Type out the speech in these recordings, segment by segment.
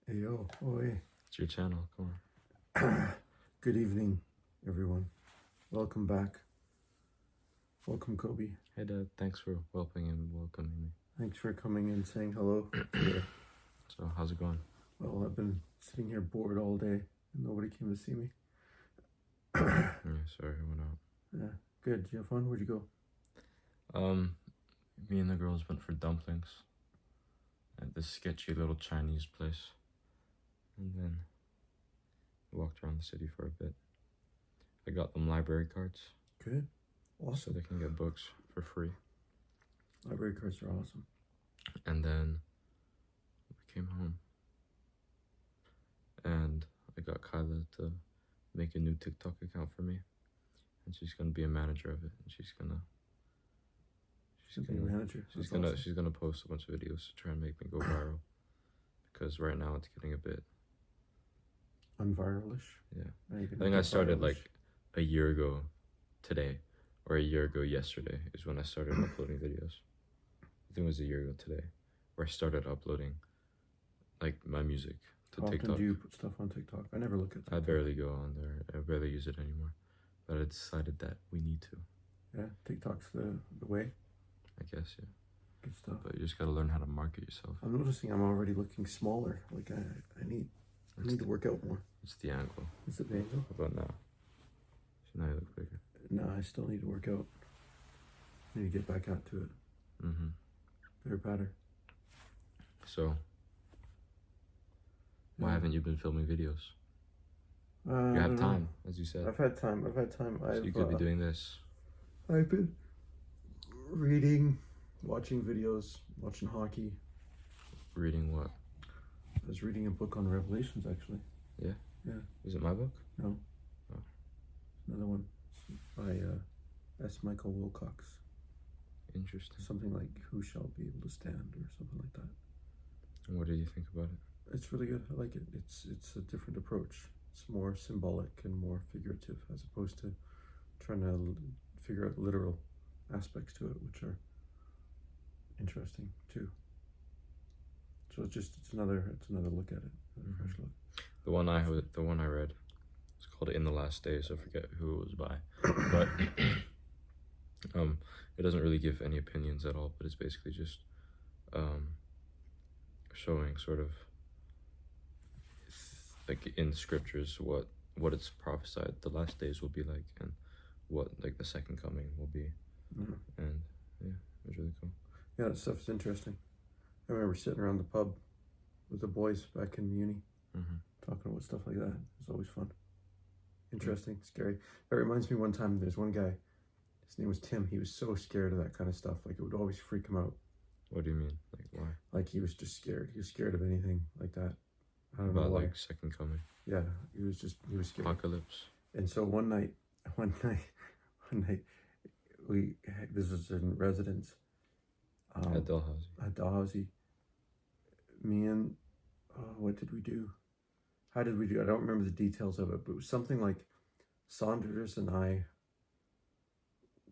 Hey yo, oi. It's your channel. Come on. Good evening, everyone. Welcome back. Welcome, Coby. Hey, Dad. Thanks for welcoming me. Thanks for coming and saying hello today. So, how's it going? Well, I've been sitting here bored all day and nobody came to see me. Yeah, sorry, I went out. Yeah, good. Did you have fun? Where'd you go? Me and the girls went for dumplings at this sketchy little Chinese place, and then walked around the city for a bit. I got them library cards. Good. So Awesome. they can get books for free. Library cards are awesome. And then we came home, and I got Kyla to make a new TikTok account for me, and she's gonna be a manager of it, and she's gonna Be a manager. she's That's awesome. gonna post a bunch of videos to try and make me go viral, because right now it's getting a bit Unviralish. Yeah. I think I started like a year ago today, or a year ago yesterday is when I started uploading videos. I think it was a year ago today where I started uploading like my music to How TikTok. often do you put stuff on TikTok? I never look at TikTok. I barely go on there. I barely use it anymore. But I decided that we need to. Yeah, TikTok's the way. I guess, yeah. Good stuff. But you just gotta learn how to market yourself. I'm noticing I'm already looking smaller. Like I need to work out more. It's the angle. Is it the angle? How about now? So now you look bigger. No, I still need to work out. I need to get back out to it. Better, better. So, why haven't you been filming videos? You have time, as you said. I've had time. So you could be doing this. I've been reading, watching videos, watching hockey. Reading what? I was reading a book on Revelations, actually. Yeah? Yeah. Is it my book? No. Oh. Another one by S. Michael Wilcox. Interesting. Something like Who Shall Be Able to Stand or something like that. And what did you think about it? It's really good. I like it. It's a different approach. It's more symbolic and more figurative as opposed to trying to figure out literal aspects to it, which are interesting too. So it's another look at it, a fresh look. The one I read, it's called In the Last Days. I forget who it was by, but it doesn't really give any opinions at all. But it's basically just showing sort of like in scriptures what it's prophesied the last days will be like, and what like the second coming will be. And yeah, it was really cool. Yeah, that stuff is interesting. I remember sitting around the pub with the boys back in uni, talking about stuff like that. It's always fun. Interesting, scary. That reminds me one time, there's one guy, his name was Tim. He was so scared of that kind of stuff. Like, it would always freak him out. What do you mean? Like, why? Like, he was just scared. He was scared of anything like that. I don't know About why. like second coming. Yeah, he was scared. Apocalypse. And so one night, this was in residence. At Dalhousie. At Dalhousie. Me and, what did we do? How did we do? I don't remember the details of it, but it was something like Saunders and I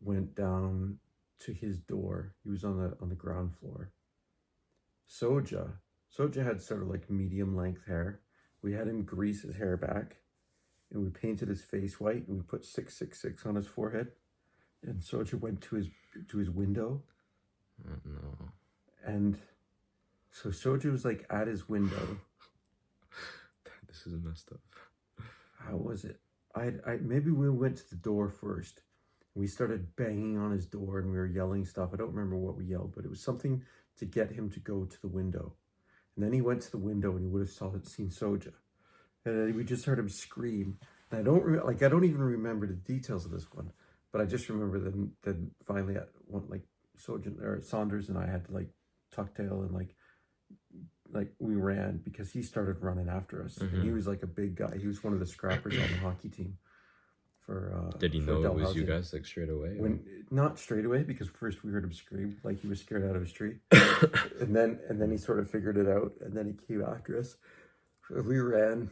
went down to his door. He was on the ground floor. Soja had sort of like medium length hair. We had him grease his hair back, and we painted his face white, and we put 666 on his forehead. And Soja went to his window. No. And so Soja was like at his window. This is messed up. How was it? Maybe we went to the door first. We started banging on his door and we were yelling stuff. I don't remember what we yelled, but it was something to get him to go to the window. And then he went to the window and he would have seen Soja. And then we just heard him scream. And I don't even remember the details of this one, but I just remember then finally Saunders and I had to like tuck tail and like we ran because he started running after us. And he was like a big guy. He was one of the scrappers on the hockey team. Did he know it was you guys like straight away? Not straight away, because first we heard him scream like he was scared out of his tree, and then he sort of figured it out, and then he came after us. We ran.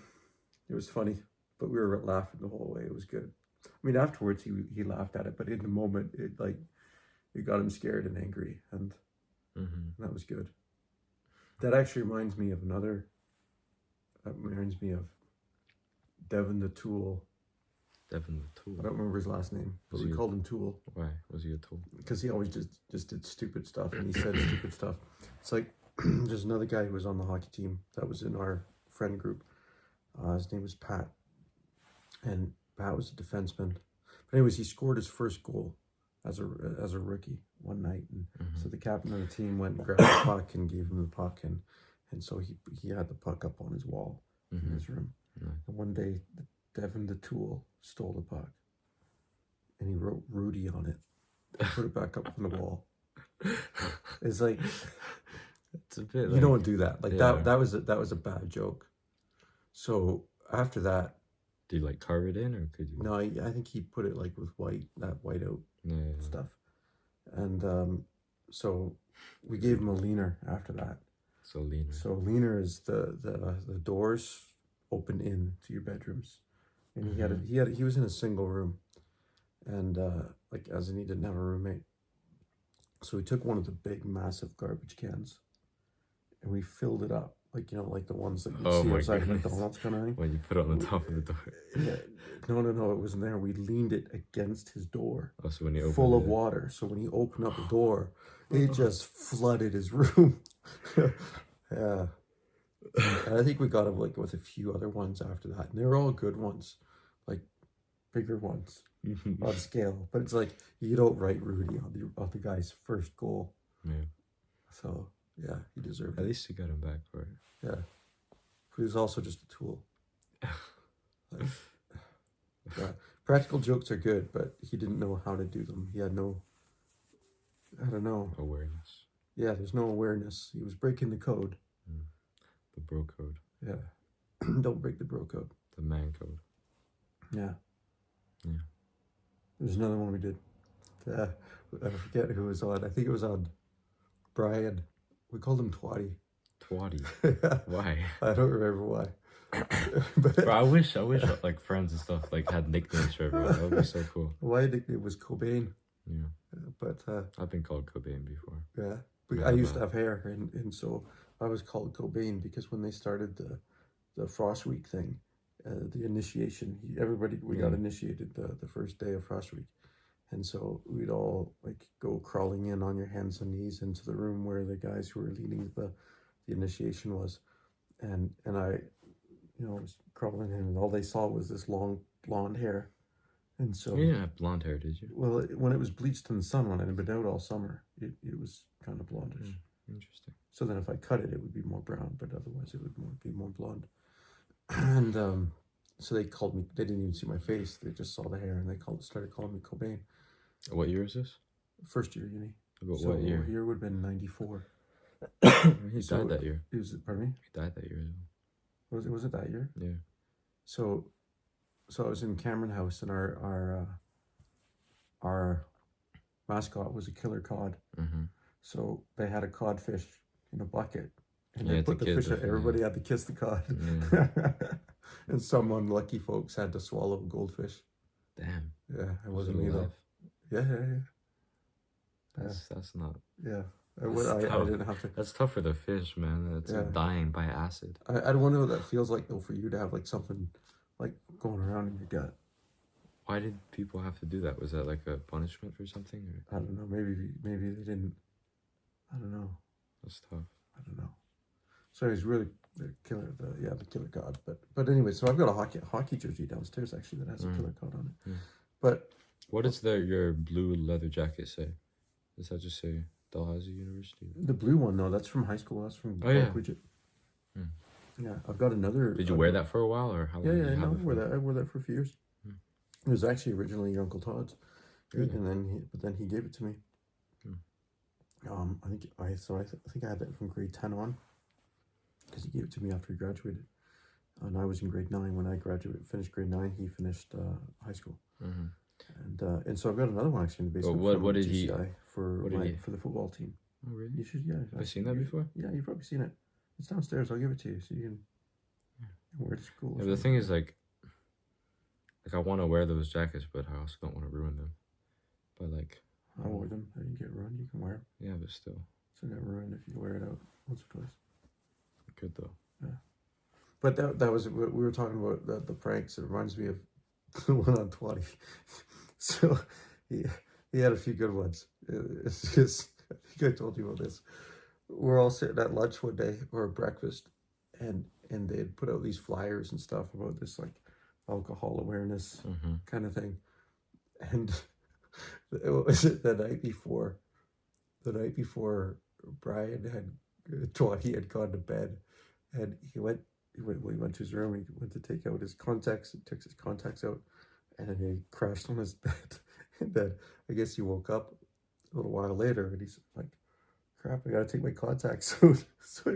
It was funny, but we were laughing the whole way. It was good. I mean, afterwards he laughed at it, but in the moment it got him scared and angry, and that was good. That actually reminds me of another reminds me of Devin the Tool. Devin the Tool. I don't remember his last name, but we called him Tool. Why was he a tool? Because he always just did stupid stuff, and he said stupid stuff. It's like there's another guy who was on the hockey team that was in our friend group. His name was Pat, and Pat was a defenseman. But anyways, he scored his first goal as a rookie one night, and so the captain of the team went and grabbed the puck and gave him the puck, and so he had the puck up on his wall in his room. And one day, Devin the Tool stole the puck, and he wrote Rudy on it, put it back up on the wall. It's like, it's a bit. You don't do that. Like that was a bad joke. So after that, did you like carve it in, or could you? No, I think he put it like with whiteout stuff, and so we gave him a leaner after that. So leaner. So leaner is the doors open in to your bedrooms, and he was in a single room, and like as in he didn't have a roommate. So we took one of the big massive garbage cans, and we filled it up. Like, like the ones that you see outside McDonald's kind of thing. When you put it on the top of the door. Yeah. No, it wasn't there. We leaned it against his door. Oh, so when he opened full of water. So when he opened up the door, it just flooded his room. Yeah. And I think we got him like with a few other ones after that. And they were all good ones. Like bigger ones on scale. But it's like you don't write Rudy on the guy's first goal. Yeah. So yeah, he deserved it. At least you got him back for it. Yeah. But he was also just a tool. Like, yeah. Practical jokes are good, but he didn't know how to do them. He had no, I don't know. Awareness. Yeah, there's no awareness. He was breaking the code. The bro code. Yeah. Don't break the bro code. The man code. Yeah. Yeah. There's another one we did. I forget who was on. I think it was on Brian. We called him Twatty. Twatty? Yeah. Why? I don't remember why. But bro, I wish like friends and stuff like had nicknames for everyone. That would be so cool. My nickname was Cobain. Yeah. But I've been called Cobain before. Yeah. But I used to have hair, and so I was called Cobain because when they started the Frost Week thing, the initiation, we got initiated the first day of Frost Week. And so we'd all like go crawling in on your hands and knees into the room where the guys who were leading the initiation was. And I, was crawling in, and all they saw was this long blonde hair. And so you didn't have blonde hair, did you? Well, when it was bleached in the sun, when it had been out all summer, it was kind of blondish. Interesting. So then if I cut it, it would be more brown, but otherwise it would be more blonde. And so they called me. They didn't even see my face. They just saw the hair, and they started calling me Cobain. What year is this? First year uni. About what year? Year would have been 94. He died that year. Pardon me? He died that year as well. Was it that year? Yeah. So I was in Cameron House, and our mascot was a killer cod. So they had a codfish in a bucket, and they put the fish out. Everybody had to kiss the cod. Yeah. And some unlucky folks had to swallow a goldfish. Damn. Yeah, it wasn't me though. Yeah. That's not. Yeah. I didn't have to. That's tough for the fish, man. That's dying by acid. I don't wonder what that feels like though for you to have like something like going around in your gut. Why did people have to do that? Was that like a punishment for something? Or? I don't know. Maybe they didn't. I don't know. That's tough. I don't know. So he's really the killer. The killer cod. But anyway, so I've got a hockey jersey downstairs actually that has a killer cod on it. But what does your blue leather jacket say? Does that just say Dalhousie University? The blue one, no, that's from high school. That's from collegiate. Yeah, I've got another. Did you wear that for a while, or how long? Yeah, no, I wore that for a few years. It was actually originally your Uncle Todd's, really? And then he gave it to me. I think I had that from grade 10 on, because he gave it to me after he graduated, and I was in grade 9 when I finished grade 9. He finished high school. And so I've got another one actually in the basement. What did he for the football team? Oh really? You should, yeah. Have you seen that before? Yeah, you've probably seen it. It's downstairs. I'll give it to you so you can wear it to school. Yeah, the thing is like I want to wear those jackets, but I also don't want to ruin them. But like I wore them. I didn't get ruined. You can wear them. Yeah, but still. So get ruined if you wear it out once or twice. Good though. Yeah. But that was what we were talking about, the pranks. It reminds me of the one on 20. So he, he had a few good ones. It's just, I think I told you about this. We're all sitting at lunch one day or breakfast, and they had put out these flyers and stuff about this like alcohol awareness Mm-hmm. kind of thing. And it was the night before. The night before Brian had 20 had gone to bed, and he went to his room. He went to take out his contacts. He took his contacts out, and then he crashed on his bed. And then I guess he woke up a little while later, and he's like, "Crap! I gotta take my contacts out." So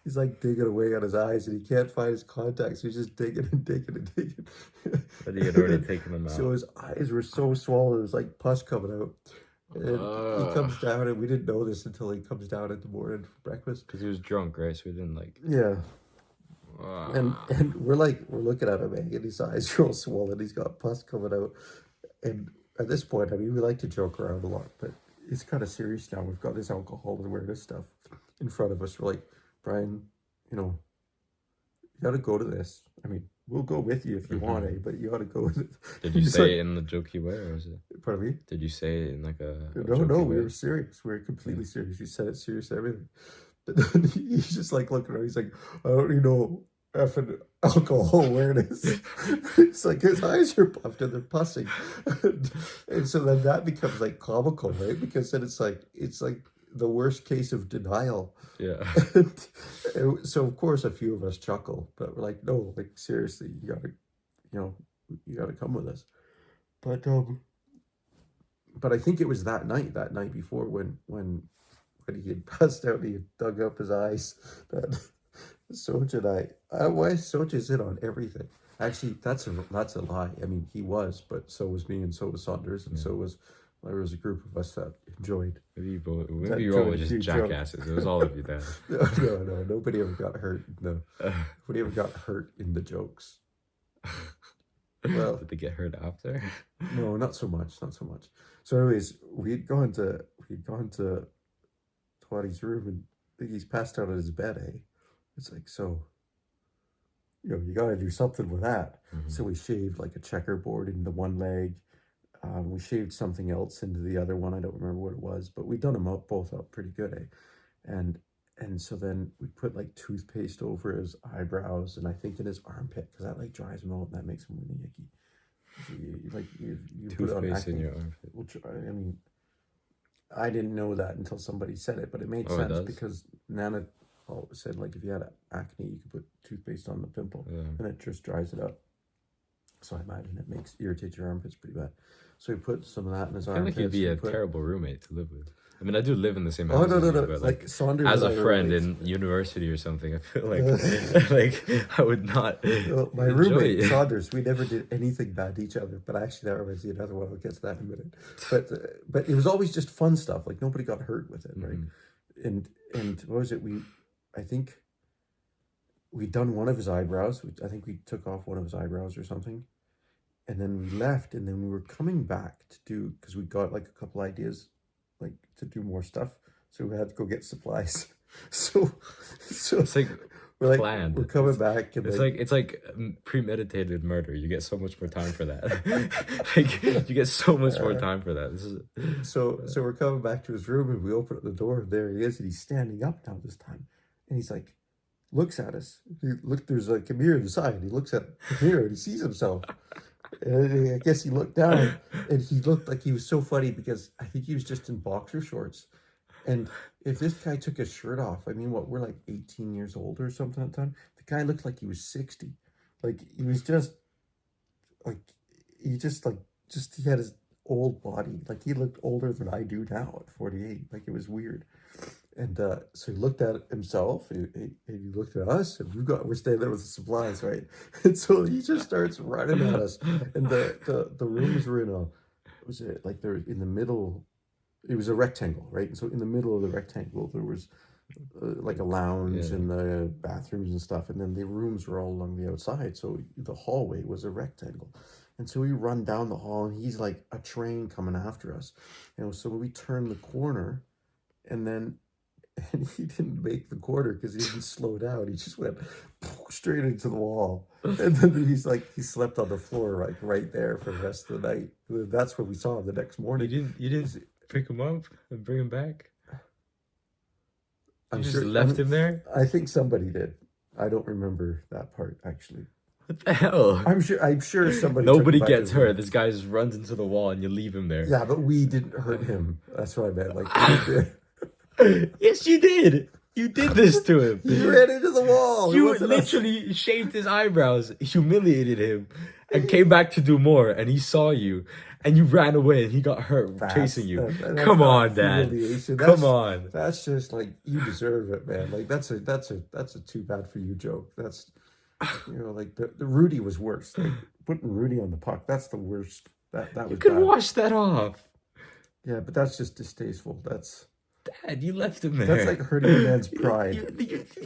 he's like digging away on his eyes, and he can't find his contacts. So he's just digging and digging and digging. But he had already taken them So out. his eyes were so swollen, it was like pus coming out. And he comes down, and we didn't know this until he comes down in the morning for breakfast. Because he was drunk, right? So he didn't like. Yeah, and we're looking at him, and his eyes are all swollen. He's got pus coming out, and at this point, I mean, we like to joke around a lot, but it's kind of serious now. We've got this alcohol awareness stuff in front of us. We're like, Brian, you got to go to this. I mean, we'll go with you if you want to, but you got to go with it. Did you He's say like, it in the jokey way, or was it? pardon me? Did you say it in like a No, jokey we way? were serious. We were completely serious. We said it serious, everything. But then he's just like looking around. He's like, I don't even know effing alcohol awareness. It's like his eyes are puffed and they're pussing. And so then that becomes like comical, right? Because then it's like the worst case of denial. Yeah. And so of course a few of us chuckle, but we're like, no, like seriously, you gotta come with us. But I think it was that night before when he had passed out, he had dug up his eyes. That Soj and why Soj is in on everything. Actually, that's a lie. I mean, he was, but so was me, and so was Saunders, and there was a group of us that enjoyed. Maybe you all were just jackasses. It was all of you then. No, nobody ever got hurt. Nobody ever got hurt in the jokes. Well, did they get hurt after? No, not so much. So, anyways, we'd gone to Twatty's room, and he's passed out on his bed. It's like, so, you got to do something with that. Mm-hmm. So we shaved like a checkerboard into one leg. We shaved something else into the other one. I don't remember what it was, but we'd done them both up pretty good, And so then we put like toothpaste over his eyebrows, and I think in his armpit, because that like dries him out and that makes him really icky. You put it on Toothpaste in acne. your armpit. Which, I mean, I didn't know that until somebody said it, but it made Oh, it sense does? because Nana said like if you had acne, you could put toothpaste on the pimple, and it just dries it up. So I imagine it irritates your armpits pretty bad. So he put some of that in his armpits. I feel like you'd be a terrible roommate to live with. I mean, I do live in the same house. Oh no! But like Saunders as a and I friend roommates. in university or something, I feel like I would not. Well, my enjoy roommate it. Saunders, we never did anything bad to each other. But actually, that reminds me of another one. I'll get to that in a minute. But it was always just fun stuff. Like nobody got hurt with it, right? Mm-hmm. And what was it? I think we'd done one of his eyebrows. I think we took off one of his eyebrows or something. And then we left, and then we were coming back to do, because we got like a couple ideas, like to do more stuff. So we had to go get supplies. So It's like we're planned. We're coming back, and it's like premeditated murder. You get so much more time for that. Like you get so much more time for that. This is so we're coming back to his room, and we open up the door, and there he is, and he's standing up now this time, and he's like, looks at us. There's like a mirror inside. He looks at the mirror and he sees himself. And I guess he looked down, and he looked like he was so funny because I think he was just in boxer shorts. And if this guy took his shirt off, I mean, we're like 18 years old or something at the time. The guy looked like he was 60. Like he was just like he had his old body. Like he looked older than I do now at 48. Like it was weird. And so he looked at himself, and he looked at us, and we're standing there with the supplies, right? And so he just starts running at us. And the rooms were they're in the middle. It was a rectangle, right? And so in the middle of the rectangle, there was like a lounge and the bathrooms and stuff, and then the rooms were all along the outside. So the hallway was a rectangle. And so we run down the hall, and he's like a train coming after us. So we turn the corner, and he didn't make the corner because he didn't slow down. He just went, straight into the wall. And then he's like, he slept on the floor like right there for the rest of the night. That's what we saw the next morning. You didn't pick him up and bring him back? You I'm just sure left him there? I think somebody did. I don't remember that part actually. What the hell? I'm sure somebody. Nobody took him back to gets his room. hurt. This guy just runs into the wall and you leave him there. Yeah, but we didn't hurt him. That's what I meant. Like, Yes, you did. You did this to him. he ran into the wall. It You wasn't us. literally shaved his eyebrows, humiliated him, and came back to do more. And he saw you, and you ran away, and he got hurt chasing you. That's Come not on, Dad. humiliation. Come on. That's just like you deserve it, man. Like that's a too bad for you joke. That's like the Rudy was worse. Like putting Rudy on the puck. That's the worst. That was You can bad. wash that off. Yeah, but that's just distasteful. That's Dad, you left him there. that's like hurting a man's pride.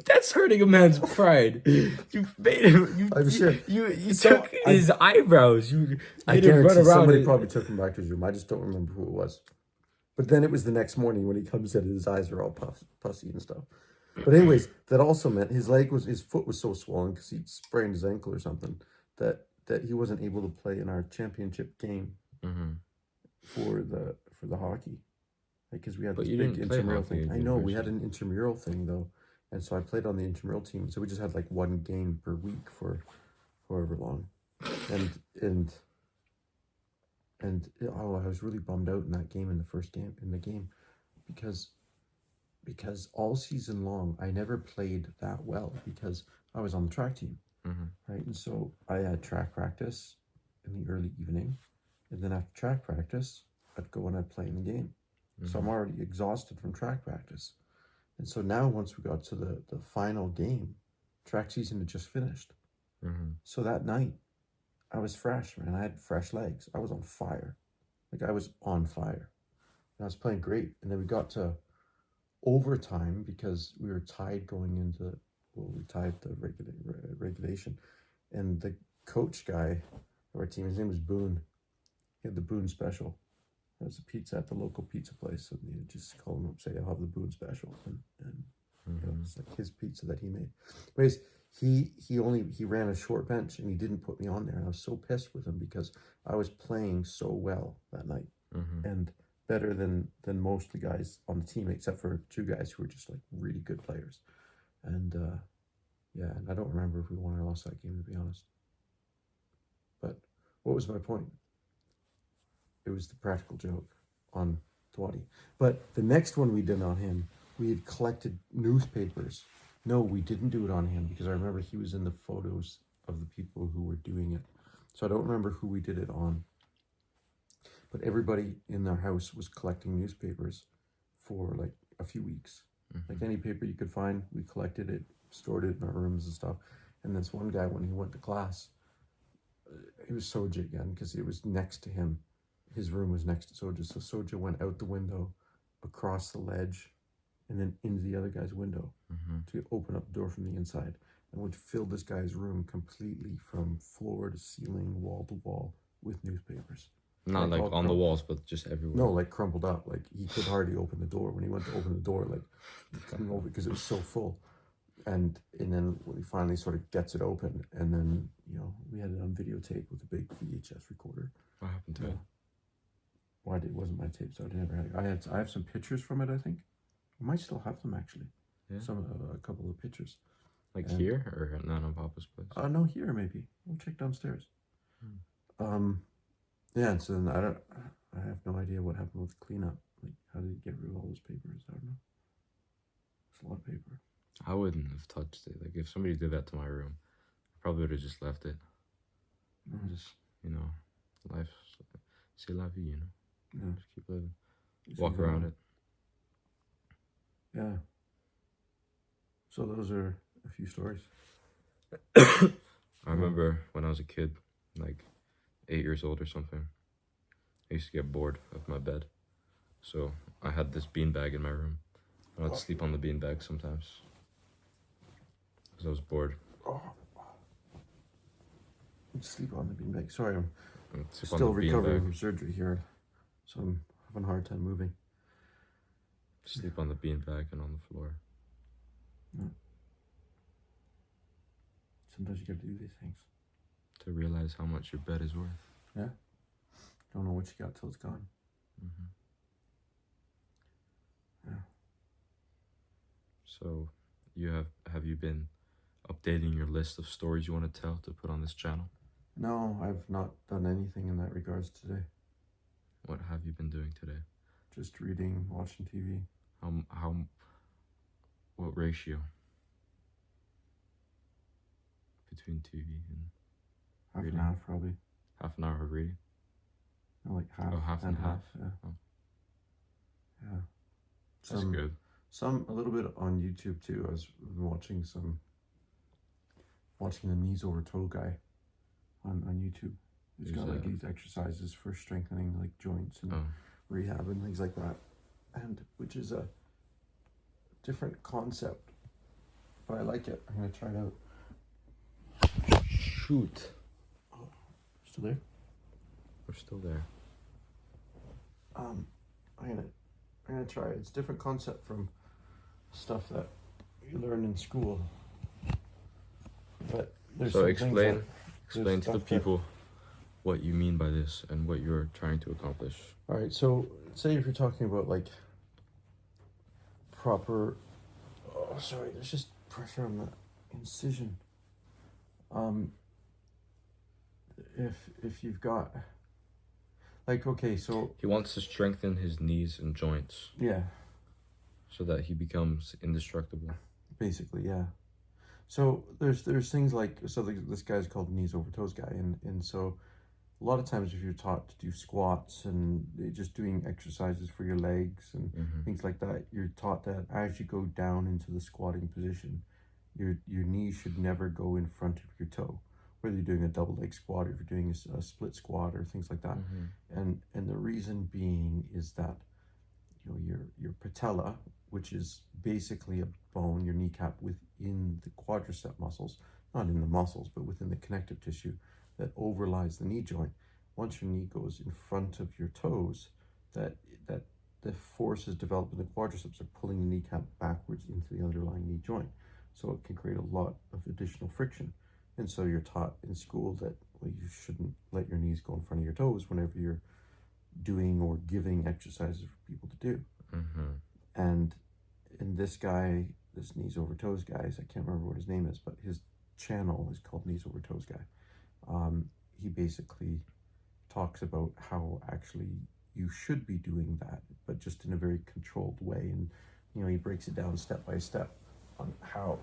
That's hurting a man's pride. You made him. I'm sure. You took his eyebrows. You I made him run guarantee around. somebody probably took him back to his room. I just don't remember who it was. But then it was the next morning when he comes in and his eyes are all pussy and stuff. But anyways, that also meant his foot was so swollen because he'd sprained his ankle or something that he wasn't able to play in our championship game for the hockey. Because we had But this you big didn't play intramural hockey thing. at I know we had university. an intramural thing though, and so I played on the intramural team. So we just had like one game per week for however long, and I was really bummed out in that game in the game because all season long I never played that well because I was on the track team, right? And so I had track practice in the early evening, and then after track practice I'd go and I'd play in the game. So I'm already exhausted from track practice. And so now once we got to the final game, track season had just finished. So that night, I was fresh, man. I had fresh legs. I was on fire. Like I was on fire. And I was playing great. And then we got to overtime because we were tied going into, we tied the regulation. And the coach guy of our team, his name was Boone. He had the Boone special. There was a pizza at the local pizza place, so you just call him up, say, "I'll have the Boone special," and it's like his pizza that he made. Anyways, he ran a short bench and he didn't put me on there, and I was so pissed with him because I was playing so well that night and better than most of the guys on the team, except for two guys who were just like really good players. And and I don't remember if we won or lost that game, to be honest. But what was my point? It was the practical joke on Twatty. But the next one we did on him, we had collected newspapers. No, we didn't do it on him because I remember he was in the photos of the people who were doing it. So I don't remember who we did it on. But everybody in their house was collecting newspapers for like a few weeks. Like any paper you could find, we collected it, stored it in our rooms and stuff. And this one guy, when he went to class, he was Soja again because it was next to him. His room was next to Soja, so Soja went out the window, across the ledge, and then into the other guy's window to open up the door from the inside, and would fill this guy's room completely from floor to ceiling, wall to wall, with newspapers. Not like on the walls, but just everywhere. No, like crumpled up. Like he could hardly open the door. When he went to open the door, like coming over because it was so full. And then when he finally sort of gets it open, and then we had it on videotape with a big VHS recorder. What happened to it? Well, it wasn't my tape, so I never had it. I have some pictures from it. I think I might still have them actually. Yeah. A couple of pictures. Like here or at Nana Papa's place? No, here maybe. We'll check downstairs. Yeah. And so then I have no idea what happened with cleanup. Like, how did he get rid of all those papers? I don't know. It's a lot of paper. I wouldn't have touched it. Like if somebody did that to my room, I probably would have just left it. Just life. C'est la vie, Yeah. Just keep living. Walk around it. Yeah. So those are a few stories. I remember when I was a kid, like 8 years old or something, I used to get bored of my bed. So I had this beanbag in my room. And I'd sleep on the beanbag sometimes. Because I was bored. Sleep on the beanbag. Sorry, I'm Sleep on still the recovering beanbag. from surgery here, so I'm having a hard time moving. Sleep on the beanbag and on the floor. sometimes you got to do these things. To realize how much your bed is worth. Yeah. Don't know what you got till it's gone. Mm-hmm. Yeah. So, have you been updating your list of stories you want to tell to put on this channel? No, I've not done anything in that regards today. What have you been doing today? Just reading, watching TV. What ratio between TV and Half reading? and half, probably. Half an hour of reading? No, like half, half and and half. half. Yeah. Oh. Yeah. That's good. A little bit on YouTube too. I was watching the knees over toe guy on YouTube. He's got like these exercises for strengthening like joints and rehab and things like that, and which is a different concept, but I like it. I'm gonna try it out. Shoot. Oh, still there? We're still there. I'm gonna try it. It's a different concept from stuff that you learn in school. But there's so explain to the people what you mean by this and what you're trying to accomplish. All right, so say if you're talking about like proper, oh sorry, there's just pressure on the incision. If you've got like, okay, so he wants to strengthen his knees and joints. Yeah. So that he becomes indestructible. Basically, yeah. So there's things like, so this guy's called knees over toes guy, and so a lot of times if you're taught to do squats and just doing exercises for your legs and things like that, you're taught that as you go down into the squatting position, your knee should never go in front of your toe, whether you're doing a double leg squat or if you're doing a split squat or things like that. And the reason being is that, you know, your patella, which is basically a bone, your kneecap within the quadricep muscles, not in the muscles, but within the connective tissue that overlies the knee joint. Once your knee goes in front of your toes, that the forces developed in the quadriceps are pulling the kneecap backwards into the underlying knee joint. So it can create a lot of additional friction. And so you're taught in school that, well, you shouldn't let your knees go in front of your toes whenever you're doing or giving exercises for people to do. And in this knees over toes guys, I can't remember what his name is, but his channel is called Knees Over Toes Guy. He basically talks about how actually you should be doing that, but just in a very controlled way. And, you know, he breaks it down step by step on how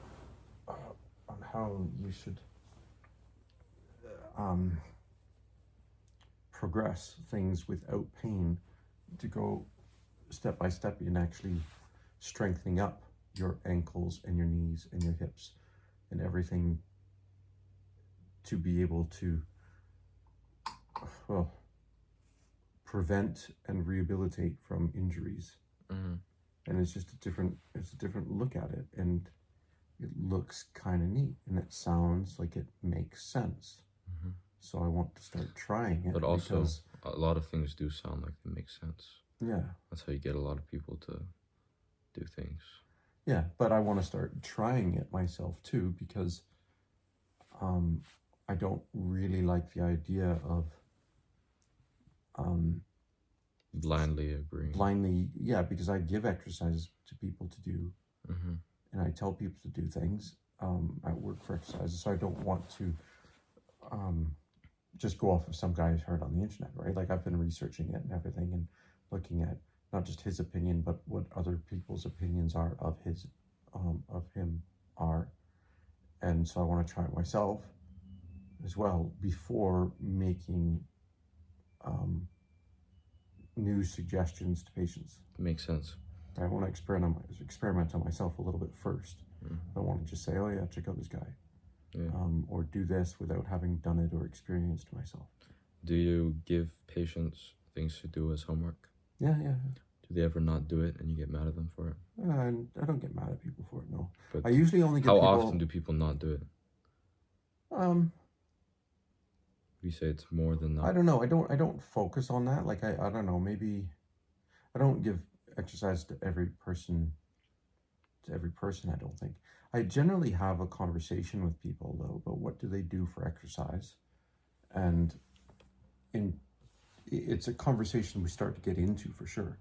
you should progress things without pain, to go step by step in actually strengthening up your ankles and your knees and your hips and everything to be able to, well, prevent and rehabilitate from injuries. And it's just a different look at it, and it looks kind of neat, and it sounds like it makes sense. So I want to start trying it. But also, a lot of things do sound like they make sense. Yeah. That's how you get a lot of people to do things. Yeah, but I want to start trying it myself too, because I don't really like the idea of blindly agreeing. Yeah, because I give exercises to people to do, and I tell people to do things at work for exercises. So I don't want to just go off of some guy who's heard on the internet, right? Like, I've been researching it and everything and looking at not just his opinion, but what other people's opinions are of him are. And so I want to try it myself as well before making new suggestions to patients. Makes sense. I want to experiment on myself a little bit first. I don't want to just say, oh yeah, check out this guy. Or do this without having done it or experienced myself. Do you give patients things to do as homework? Yeah. Do they ever not do it and you get mad at them for it? I don't get mad at people for it, no. But I usually only get how people... often do people not do it? You say it's more than not. I don't know. I don't focus on that. Like, I don't know, maybe I don't give exercise to every person, I don't think. I generally have a conversation with people though about what do they do for exercise, and in it's a conversation we start to get into for sure.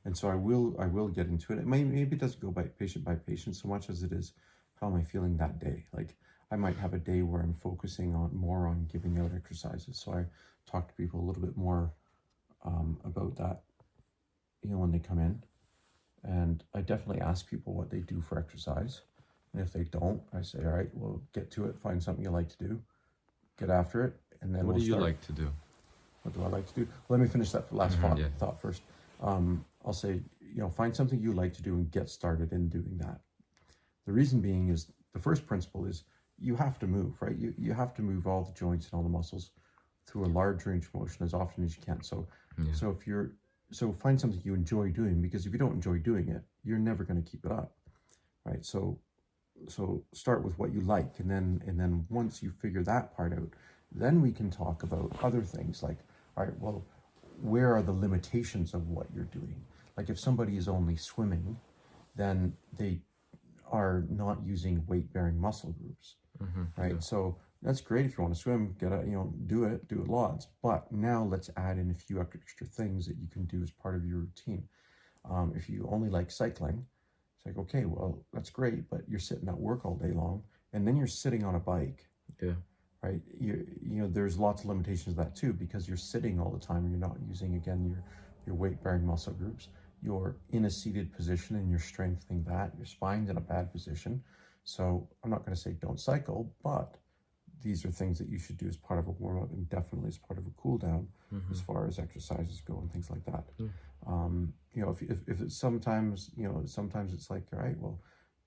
And so I will get into it. Maybe it doesn't go by patient so much as it is how am I feeling that day. Like I might have a day where I'm focusing on more on giving out exercises. So I talk to people a little bit more about that, when they come in. And I definitely ask people what they do for exercise. And if they don't, I say, all right, well, get to it. Find something you like to do. Get after it. And then What we'll do you start. like to do? What do I like to do? Let me finish that last Yeah. thought first. I'll say, find something you like to do and get started in doing that. The reason being is the first principle is you have to move, right? You have to move all the joints and all the muscles through a large range of motion as often as you can. So, Yeah. so find something you enjoy doing, because if you don't enjoy doing it, you're never going to keep it up, right? So start with what you like, and then once you figure that part out, then we can talk about other things like, all right, well, where are the limitations of what you're doing? Like if somebody is only swimming, then they are not using weight-bearing muscle groups, right? Yeah. So that's great if you want to swim, get out, do it lots. But now let's add in a few extra things that you can do as part of your routine. If you only like cycling, it's like, okay, well, that's great, but you're sitting at work all day long, and then you're sitting on a bike, Yeah. right? There's lots of limitations to that too, because you're sitting all the time and you're not using, again, your weight-bearing muscle groups. You're in a seated position and you're strengthening that. Your spine's in a bad position. So I'm not going to say don't cycle, but these are things that you should do as part of a warm-up and definitely as part of a cool-down as far as exercises go and things like that. If it's sometimes it's like, all right, well,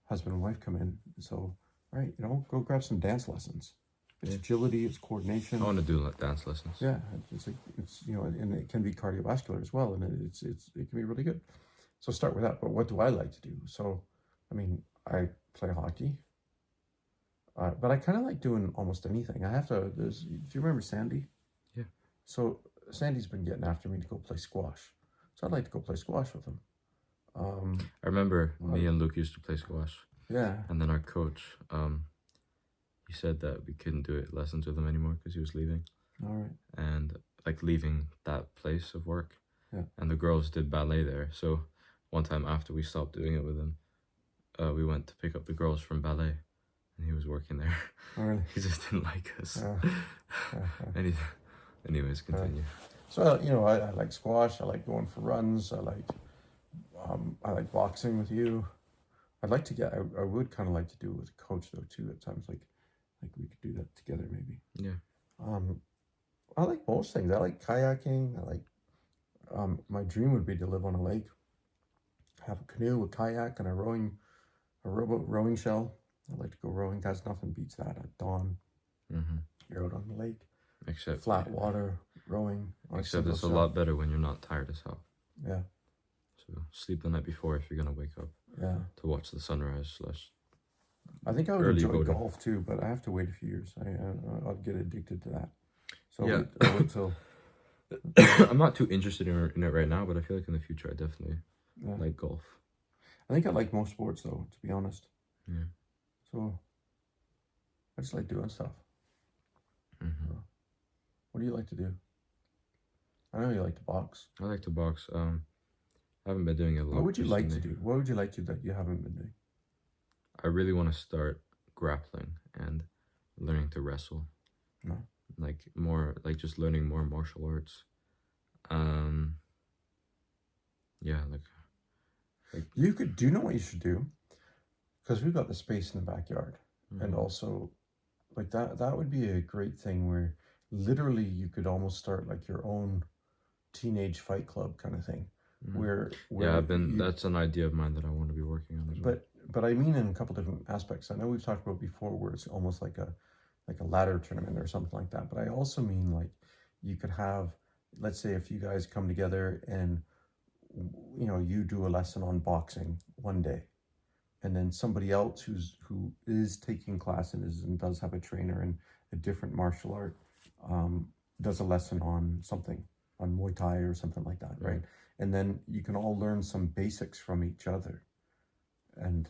husband and wife come in, so all right, go grab some dance lessons. It's agility, it's coordination. I want to do dance lessons. Yeah, and it can be cardiovascular as well, and it can be really good. So start with that. But what do I like to do? So, I mean, I play hockey, but I kind of like doing almost anything. Do you remember Sandy? Yeah. So Sandy's been getting after me to go play squash. So I'd like to go play squash with him. I remember me and Luke used to play squash. Yeah. And then our coach, he said that we couldn't do lessons with him anymore because he was leaving. All right. And like leaving that place of work. Yeah. And the girls did ballet there. So one time after we stopped doing it with him, we went to pick up the girls from ballet, and he was working there. Oh, really? He just didn't like us. Anyways, continue. So I like squash. I like going for runs. I like boxing with you. I'd like to get. I would kind of like to do it with a coach though too at times. Like we could do that together maybe. Yeah. I like most things. I like kayaking. I like. My dream would be to live on a lake, have a canoe, a kayak, and a rowboat rowing shell. I'd like to go rowing. Guys, nothing beats that at dawn. You're out on the lake. Except flat water, rowing. Except it's a lot better when you're not tired as hell. Yeah. So sleep the night before if you're gonna wake up. Yeah. To watch the sunrise / I think I would early enjoy voting. golf too, but I have to wait a few years. I'd get addicted to that. So Yeah. I'll wait till. I'm not too interested in it right now, but I feel like in the future I definitely like golf. I think I like most sports though, to be honest. Yeah. So I just like doing stuff. What do you like to do? I know you like to box. I like to box. I haven't been doing it a lot. What would you like to recently. do? What would you like to do that you haven't been doing? I really want to start grappling and learning to wrestle. No. Like more, like just learning more martial arts. Yeah, like You could. Do you know what you should do? Because we've got the space in the backyard, and also, like that would be a great thing where literally you could almost start like your own teenage fight club kind of thing. Where yeah, that's an idea of mine that I want to be working on as well. But I mean in a couple different aspects. I know we've talked about before where it's almost like a ladder tournament or something like that. But I also mean like you could have, let's say if you guys come together and you do a lesson on boxing one day, and then somebody else who is taking class and does have a trainer in a different martial art does a lesson on something, on Muay Thai or something like that, right? And then you can all learn some basics from each other, and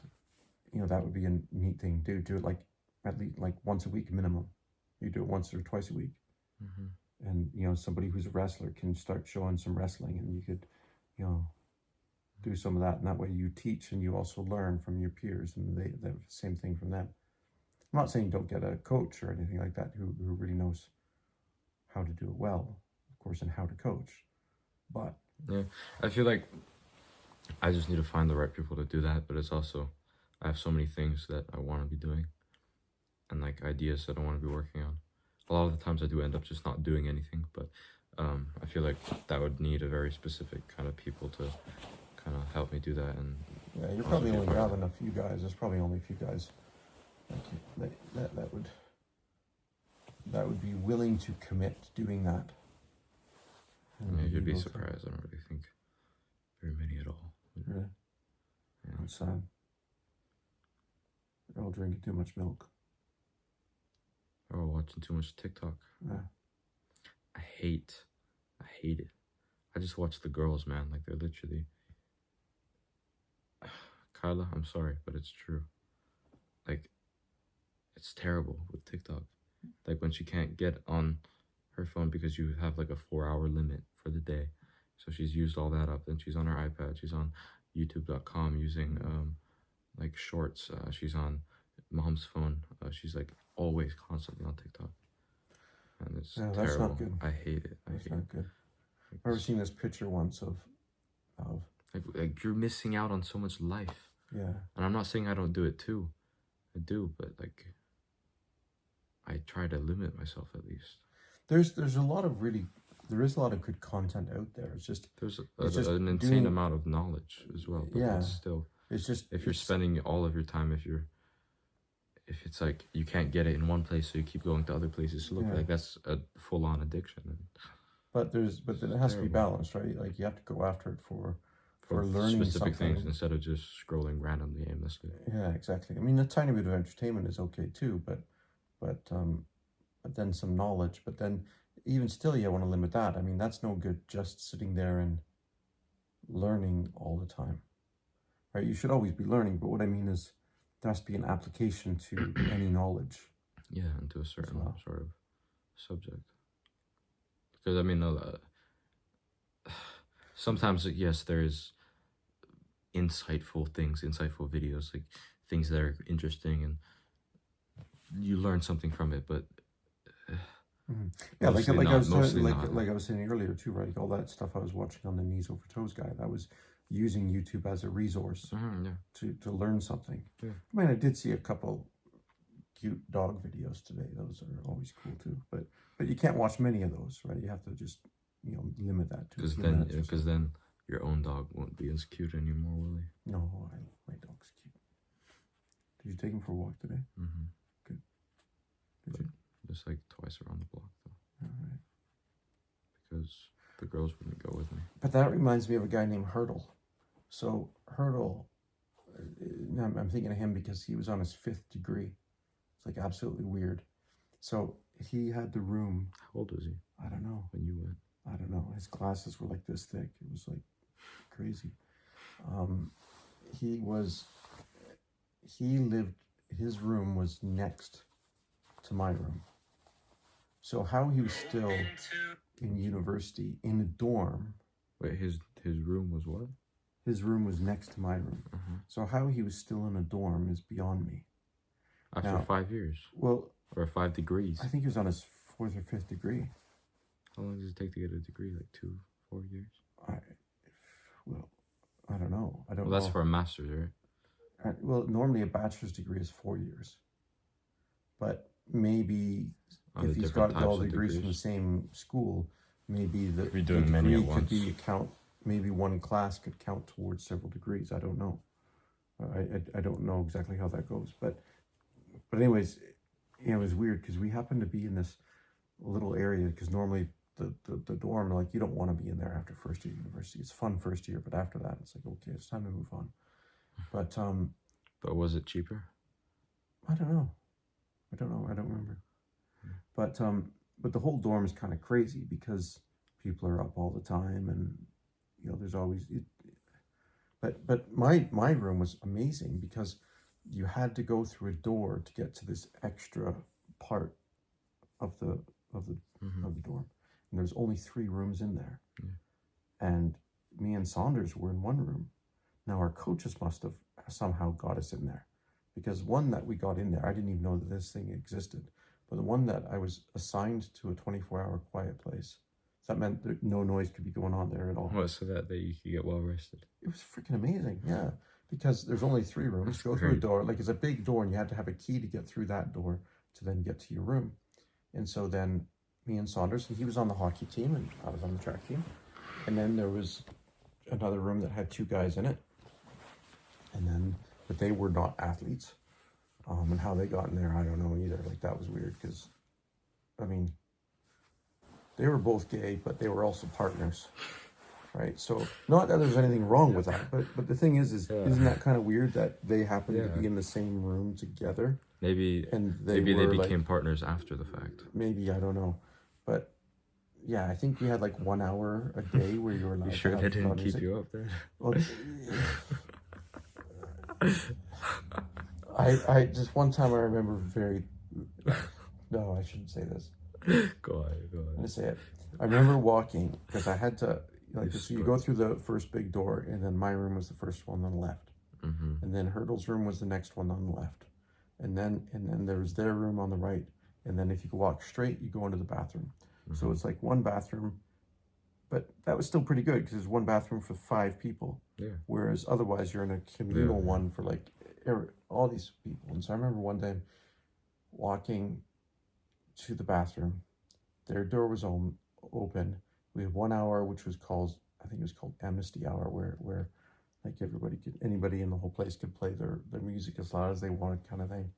that would be a neat thing to do it like at least like once a week minimum. You do it once or twice a week, and somebody who's a wrestler can start showing some wrestling, and you could, you know, do some of that, and that way you teach and you also learn from your peers, and they the same thing from them. I'm not saying don't get a coach or anything like that who really knows how to do it well, of course, and how to coach, but Yeah, I feel like I just need to find the right people to do that, but it's also, I have so many things that I want to be doing and like ideas that I want to be working on. A lot of the times I do end up just not doing anything, but I feel like that would need a very specific kind of people to kind of help me do that. And yeah, you're also probably be a only part of having a few guys. There's probably only a few guys that would be willing to commit to doing that. Yeah, you'd be surprised. I don't really think very many at all. Really? Yeah. That's sad. They're all drinking too much milk. Or watching too much TikTok. Yeah. I hate it. I just watch the girls, man. Like, they're literally... Kyla, I'm sorry, but it's true. Like, it's terrible with TikTok. Like, when she can't get on her phone because you have like a 4-hour limit for the day. So she's used all that up. Then she's on her iPad. She's on youtube.com using like shorts. She's on mom's phone. She's like always constantly on TikTok. And it's Yeah, that's terrible. not good. I hate it. That's not good. I've ever seen this picture once of like you're missing out on so much life. yeah. And I'm not saying I don't do it too. I do, but like I try to limit myself at least. There's a lot of there is a lot of good content out there. It's just there's just an insane amount of knowledge as well. But yeah. it's still, it's just if you're spending all of your time, if it's like you can't get it in one place, so you keep going to other places to look, like that's a full-on addiction. But then it has to be balanced, right? Like you have to go after it for learning specific something. things instead of just scrolling randomly aimlessly. Yeah, exactly. I mean, a tiny bit of entertainment is okay too, but then some knowledge. But then even still, you want to limit that. I mean, that's no good just sitting there and learning all the time, right? You should always be learning, but what I mean is there has to be an application to any knowledge. Yeah, and to a certain sort of subject. Because I mean, sometimes yes, there is insightful videos, like things that are interesting, and you learn something from it. But yeah, like I was saying earlier too, right? All that stuff I was watching on the Knees Over Toes guy, that was using YouTube as a resource to learn something. Yeah. I mean, I did see a couple cute dog videos today. Those are always cool too. But you can't watch many of those, right? You have to just limit that to. Because then your own dog won't be as cute anymore, will he? No, my dog's cute. Did you take him for a walk today? Mm-hmm. Good. Did you? Just like twice around the block, though. All right. Because the girls wouldn't go with me. But that reminds me of a guy named Hurdle. So Hurdle, I'm thinking of him because he was on his 5th degree. It's like absolutely weird. So he had the room. How old was he? I don't know. When you went? I don't know. His glasses were like this thick. It was like crazy. His room was next to my room. So how he was still in university in a dorm. Wait, his room was what? His room was next to my room. Uh-huh. So how he was still in a dorm is beyond me. After 5 years? Well... Or 5 degrees? I think he was on his 4th or 5th degree. How long does it take to get a degree? Like 2-4 years? I don't know. I don't know. Well, that's for a master's, right? Well, normally a bachelor's degree is 4 years. But maybe if he's got all the degrees from the same school, maybe the degree could be maybe one class could count towards several degrees. I don't know. I don't know exactly how that goes. But anyways, it was weird because we happened to be in this little area because normally the dorm, like, you don't want to be in there after first year university. It's fun first year, but after that, it's like, okay, it's time to move on. But was it cheaper? I don't know. I don't remember. But the whole dorm is kind of crazy because people are up all the time, and there's always. But my room was amazing because you had to go through a door to get to this extra part of the of the of the dorm, and there's only 3 rooms in there. Yeah. And me and Saunders were in one room. Now our coaches must have somehow got us in there, because one that we got in there, I didn't even know that this thing existed. But the one that I was assigned to a 24-hour quiet place, that meant that no noise could be going on there at all. Well, so that you could get well rested. It was freaking amazing, yeah. Because there's only 3 rooms. That's Go through a great. door, like it's a big door, and you had to have a key to get through that door to then get to your room. And so then me and Saunders, and he was on the hockey team, and I was on the track team. And then there was another room that had 2 guys in it. And then, but they were not athletes. And how they got in there, I don't know either. Like, that was weird because, I mean, they were both gay, but they were also partners, right? So, not that there's anything wrong with that, but the thing is Yeah. isn't that kind of weird that they happened to Yeah. be in the same room together? Maybe And maybe they were, became like, partners after the fact. maybe, I don't know. But yeah, I think we had like 1 hour a day where you were allowed You sure to they have didn't loud keep music. you up there? Well, I just one time I remember very. No, I shouldn't say this. Go ahead. I'm gonna say it. I remember walking because I had to like, You so you go through the first big door, and then my room was the first one on the left, and then Hurdle's room was the next one on the left, and then there was their room on the right, and then if you could walk straight, you go into the bathroom. So it's like one bathroom, but that was still pretty good because there's one bathroom for 5 people. Yeah. Whereas otherwise you're in a communal Yeah. one for like all these people. And so I remember one day walking to the bathroom, their door was open. We had 1 hour, which was called, I think it was called Amnesty Hour, where like anybody in the whole place could play their music as loud as they wanted, kind of thing.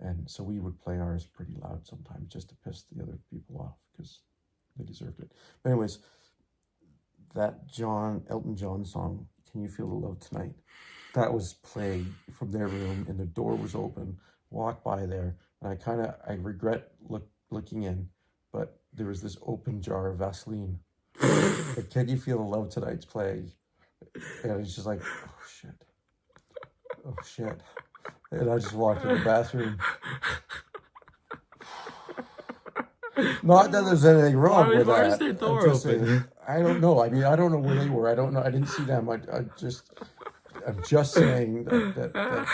And so we would play ours pretty loud sometimes just to piss the other people off because they deserved it. But anyways, that Elton John song, Can You Feel the Love Tonight? That was playing from their room, and the door was open. Walked by there, and I regret looking in, but there was this open jar of Vaseline. Like, Can You Feel the Love Tonight's playing? And it's just like, oh shit. And I just walked in the bathroom. Not that there's anything wrong with why that. is their door I'm just open? saying, I don't know. I mean, I don't know where they were. I don't know. I didn't see them. I'm just saying that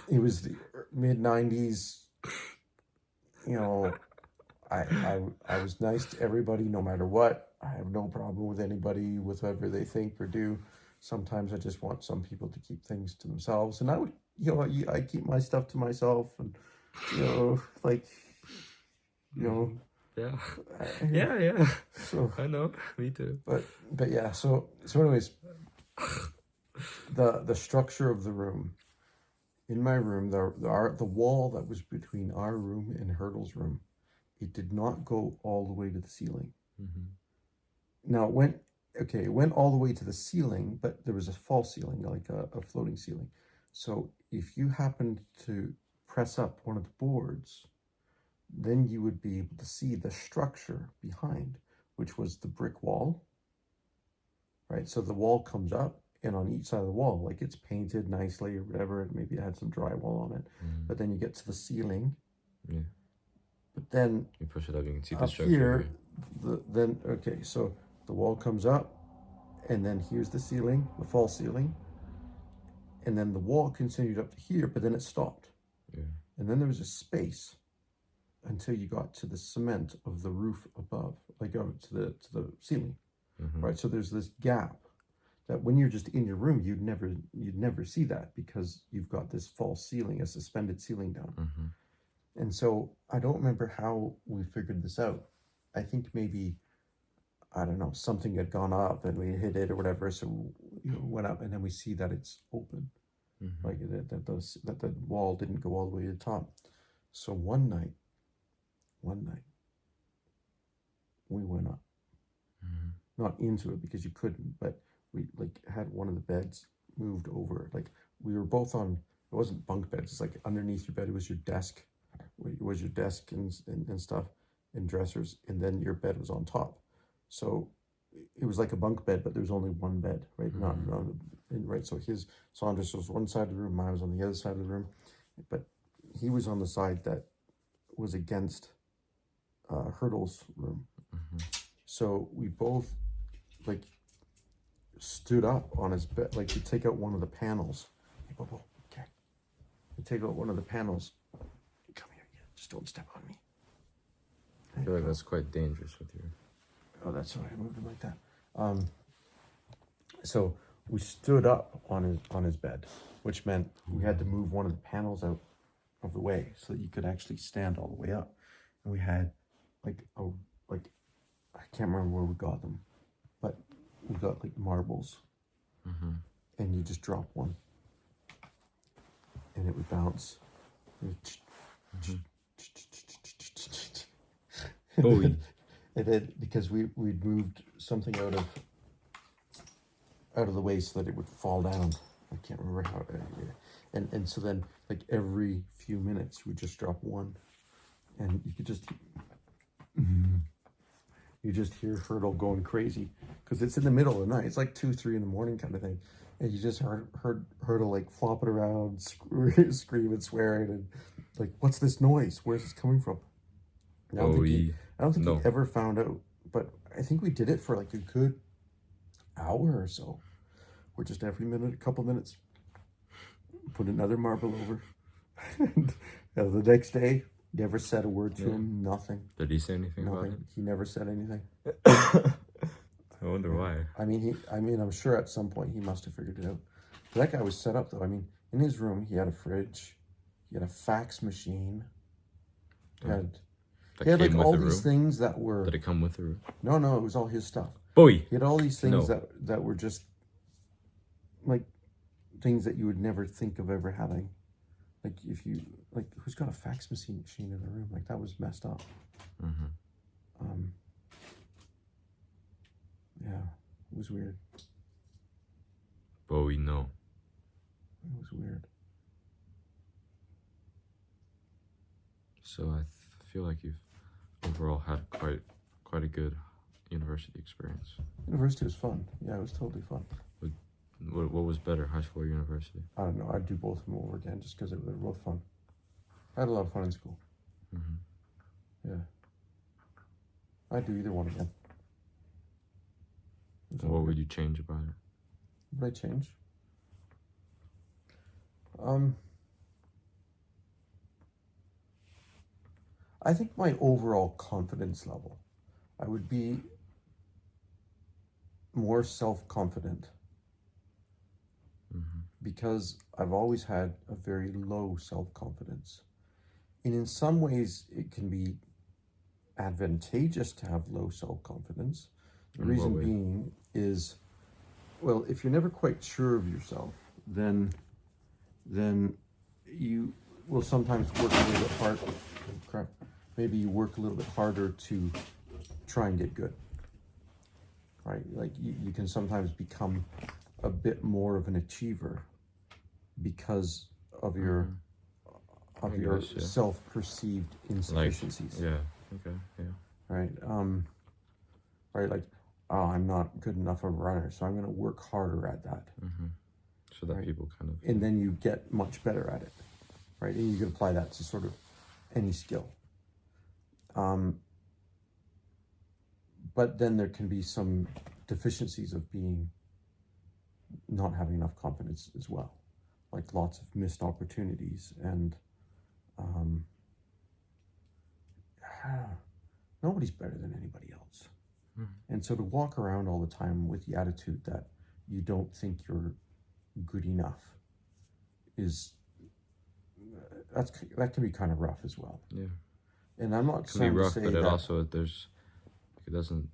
it was the mid-90s. You know, I was nice to everybody no matter what. I have no problem with anybody with whatever they think or do. Sometimes I just want some people to keep things to themselves, and I would, I keep my stuff to myself, and like, Yeah. I- Yeah. So, I know. Me too. but yeah. So anyways, the structure of the room. In my room, the wall that was between our room and Hurdle's room, it did not go all the way to the ceiling. Now it went all the way to the ceiling, but there was a false ceiling, like a floating ceiling. So if you happened to press up one of the boards, then you would be able to see the structure behind, which was the brick wall, right? So the wall comes up, and on each side of the wall, like, it's painted nicely or whatever, and maybe it had some drywall on it. But then you get to the ceiling. Yeah. But then You push it up, you can see the up structure. here, so the wall comes up, and then here's the ceiling, the false ceiling, and then the wall continued up to here, but then it stopped. Yeah. And then there was a space until you got to the cement of the roof above, like to the ceiling, right? So there's this gap that when you're just in your room, you'd never see that because you've got this false ceiling, a suspended ceiling down. And so I don't remember how we figured this out. I think maybe, I don't know, something had gone up and we hit it or whatever, so went up, and then we see that it's open, like that the wall didn't go all the way to the top. So one night we went up, not into it because you couldn't, but we like had one of the beds moved over. Like, we were both on, it wasn't bunk beds, it's like underneath your bed, it was your desk. It was your desk and stuff and dressers, and then your bed was on top. So it was like a bunk bed, but there was only one bed, right? Not right. So Saunders was one side of the room, I was on the other side of the room, but he was on the side that was against Hurdle's room. So we both like stood up on his bed, like to take out one of the panels. Hey, Bobo, okay. We take out one of the panels. Come here, yeah. Just don't step on me. I feel like that's quite dangerous with you. Oh, that's why I moved him like that. So we stood up on his bed, which meant we had to move one of the panels out of the way so that you could actually stand all the way up. And we had like I can't remember where we got them, but we got like marbles, and you just drop one, and it would bounce. Bowie. And then because we'd moved something out of the way so that it would fall down. I can't remember how. And so then like every few minutes we just drop one, and you could just hear Hurdle going crazy because it's in the middle of the night. It's like 2-3 in the morning kind of thing, and you just heard Hurdle like flopping around, screaming, swearing, and like, what's this noise? Where's this coming from? I don't think he ever found out, but I think we did it for like a good hour or so. We're just every minute, a couple minutes, put another marble over. And the next day, never said a word to him. Nothing. Did he say anything about it? He never said anything. I wonder why. I mean, I'm sure at some point he must have figured it out. But that guy was set up though. I mean, in his room, he had a fridge, he had a fax machine, he had like all these things that were. Did it come with the room? No, it was all his stuff. Bowie. He had all these things that were just like things that you would never think of ever having. Like if you like, who's got a fax machine in the room? Like that was messed up. Yeah, it was weird. Bowie, no. It was weird. So I feel like you've overall had quite a good university experience. University was fun. Yeah, it was totally fun. What was better, high school or university? I don't know. I'd do both of them over again just because they were both fun. I had a lot of fun in school. Yeah. I'd do either one again. What would you change about it? What would I change? I think my overall confidence level. I would be more self-confident because I've always had a very low self-confidence. And in some ways, it can be advantageous to have low self-confidence. The reason being is, well, if you're never quite sure of yourself, then you will sometimes work a little bit hard. Oh, crap. Maybe you work a little bit harder to try and get good, right? Like you can sometimes become a bit more of an achiever because of your self-perceived insufficiencies. Like, okay, yeah. Right. Right. Like, oh, I'm not good enough of a runner, so I'm going to work harder at that. So that people kind of. And then you get much better at it, right? And you can apply that to sort of any skill. But then there can be some deficiencies of not having enough confidence as well, like lots of missed opportunities and nobody's better than anybody else. And so to walk around all the time with the attitude that you don't think you're good enough that can be kind of rough as well. Yeah. And I'm not it can be rough, but it doesn't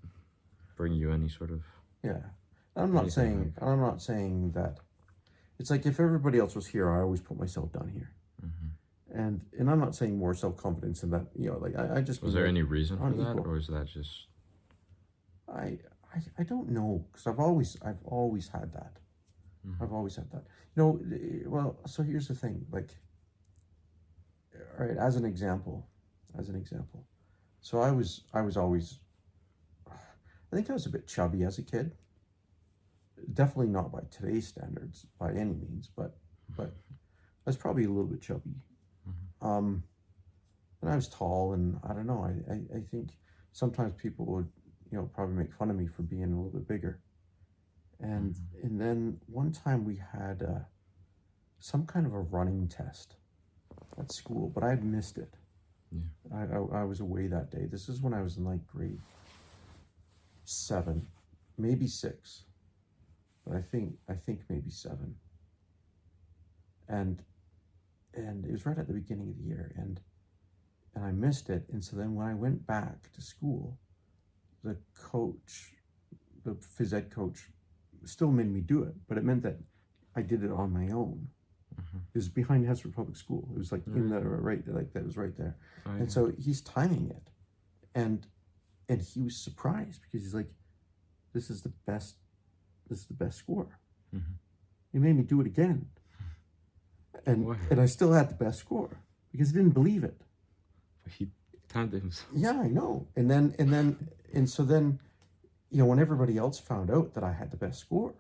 bring you any sort of. Yeah. I'm not saying that it's like if everybody else was here, I always put myself down here. And I'm not saying more self-confidence in that, like I just. Was there any reason for that, or is that just? I don't know, because I've always had that. I've always had that. Well, so here's the thing, like, all right, as an example. So I was always, I think I was a bit chubby as a kid. Definitely not by today's standards by any means, but I was probably a little bit chubby. Mm-hmm. And I was tall, and I don't know. I think sometimes people would, probably make fun of me for being a little bit bigger. And Mm-hmm. and then one time we had some kind of a running test at school, but I had missed it. Yeah. I was away that day. This is when I was in like grade 7, maybe 6, but I think maybe 7. And it was right at the beginning of the year, and I missed it. And so then when I went back to school, the coach, the phys ed coach, still made me do it, but it meant that I did it on my own. Mm-hmm. It was behind Hesper Public School. It was like in the Really? right, like that was right there. Oh And yeah. so he's timing it, and he was surprised because he's like, "This is the best. This is the best score." Mm-hmm. He made me do it again, and Why? I still had the best score because he didn't believe it. But he timed it himself. Yeah, I know. And so then, when everybody else found out that I had the best score,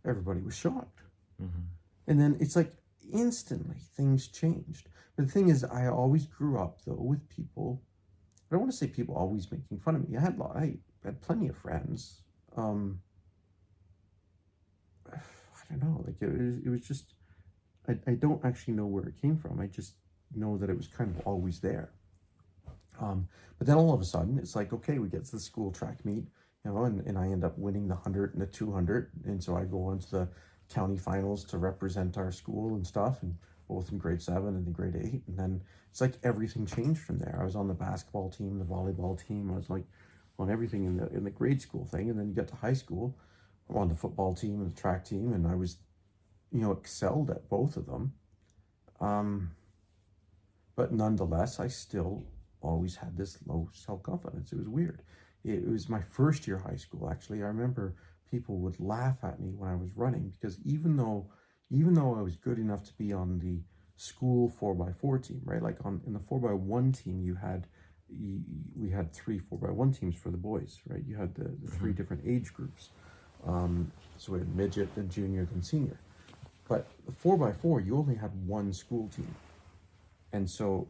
everybody was shocked. Mm-hmm. And then it's like instantly things changed. But the thing is, I always grew up though with people. I don't want to say people always making fun of me. I had plenty of friends. I don't know. Like it was just. I don't actually know where it came from. I just know that it was kind of always there. But then all of a sudden, it's like, okay, we get to the school track meet, and I end up winning the 100 and the 200. And so I go on to the county finals to represent our school and stuff, and both in grade 7 and in grade 8. And then it's like everything changed from there. I was on the basketball team, the volleyball team. I was like on everything in the grade school thing. And then you get to high school, I'm on the football team and the track team, and I was, excelled at both of them. Um, but nonetheless, I still always had this low self-confidence. It was weird. It was my first year of high school, actually. I remember people would laugh at me when I was running because even though I was good enough to be on the school 4x4 team, right? Like in the 4x1 team, we had 3 4x1 teams for the boys, right? You had the 3 Mm-hmm. different age groups. So we had midget, then junior, then senior. But the 4x4, you only had one school team. And so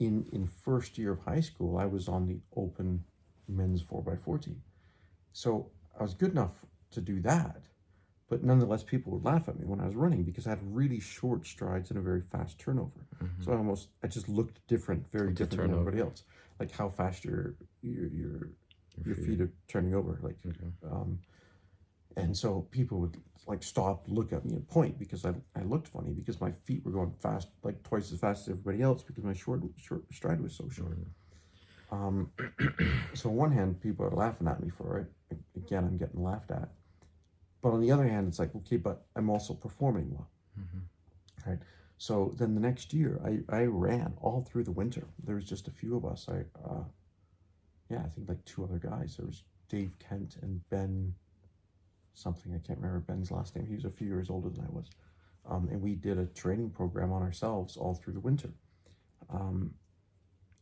in first year of high school, I was on the open men's 4x4 team. So I was good enough to do that, but nonetheless, people would laugh at me when I was running because I had really short strides and a very fast turnover. Mm-hmm. So I just looked different, very What's a different than everybody turnover? else. Like how fast your Your feet are turning over. Like, Okay. and so people would like stop, look at me, and point because I looked funny because my feet were going fast, like twice as fast as everybody else because my short stride was so short. Mm-hmm. So on one hand, people are laughing at me for it. Again, I'm getting laughed at. But on the other hand, it's like, okay, but I'm also performing well, Mm-hmm. right? So then the next year, I ran all through the winter. There was just a few of us. I think like 2 other guys. There was Dave Kent and Ben something. I can't remember Ben's last name. He was a few years older than I was. And we did a training program on ourselves all through the winter.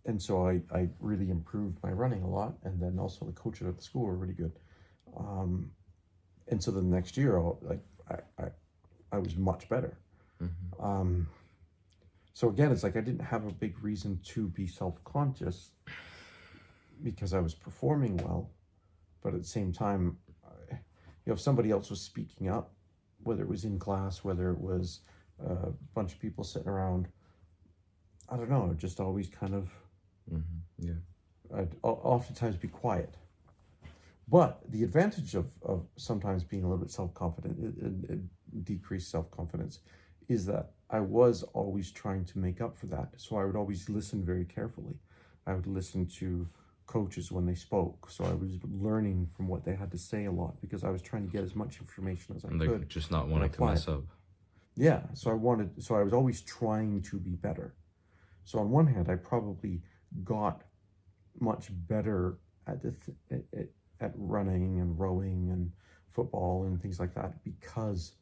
And so I really improved my running a lot. And then also the coaches at the school were really good. And so the next year, I was much better. Mm-hmm. So again, it's like I didn't have a big reason to be self-conscious because I was performing well. But at the same time, if somebody else was speaking up, whether it was in class, whether it was a bunch of people sitting around, I don't know, just always kind of, Mm-hmm. Yeah. I'd oftentimes be quiet. But the advantage of sometimes being a little bit self-confident, decreased self-confidence, is that I was always trying to make up for that. So I would always listen very carefully. I would listen to coaches when they spoke. So I was learning from what they had to say a lot because I was trying to get as much information as I And could. like just not and wanting to apply mess it. up. Yeah, so I was always trying to be better. So on one hand, I probably got much better at at running and rowing and football and things like that because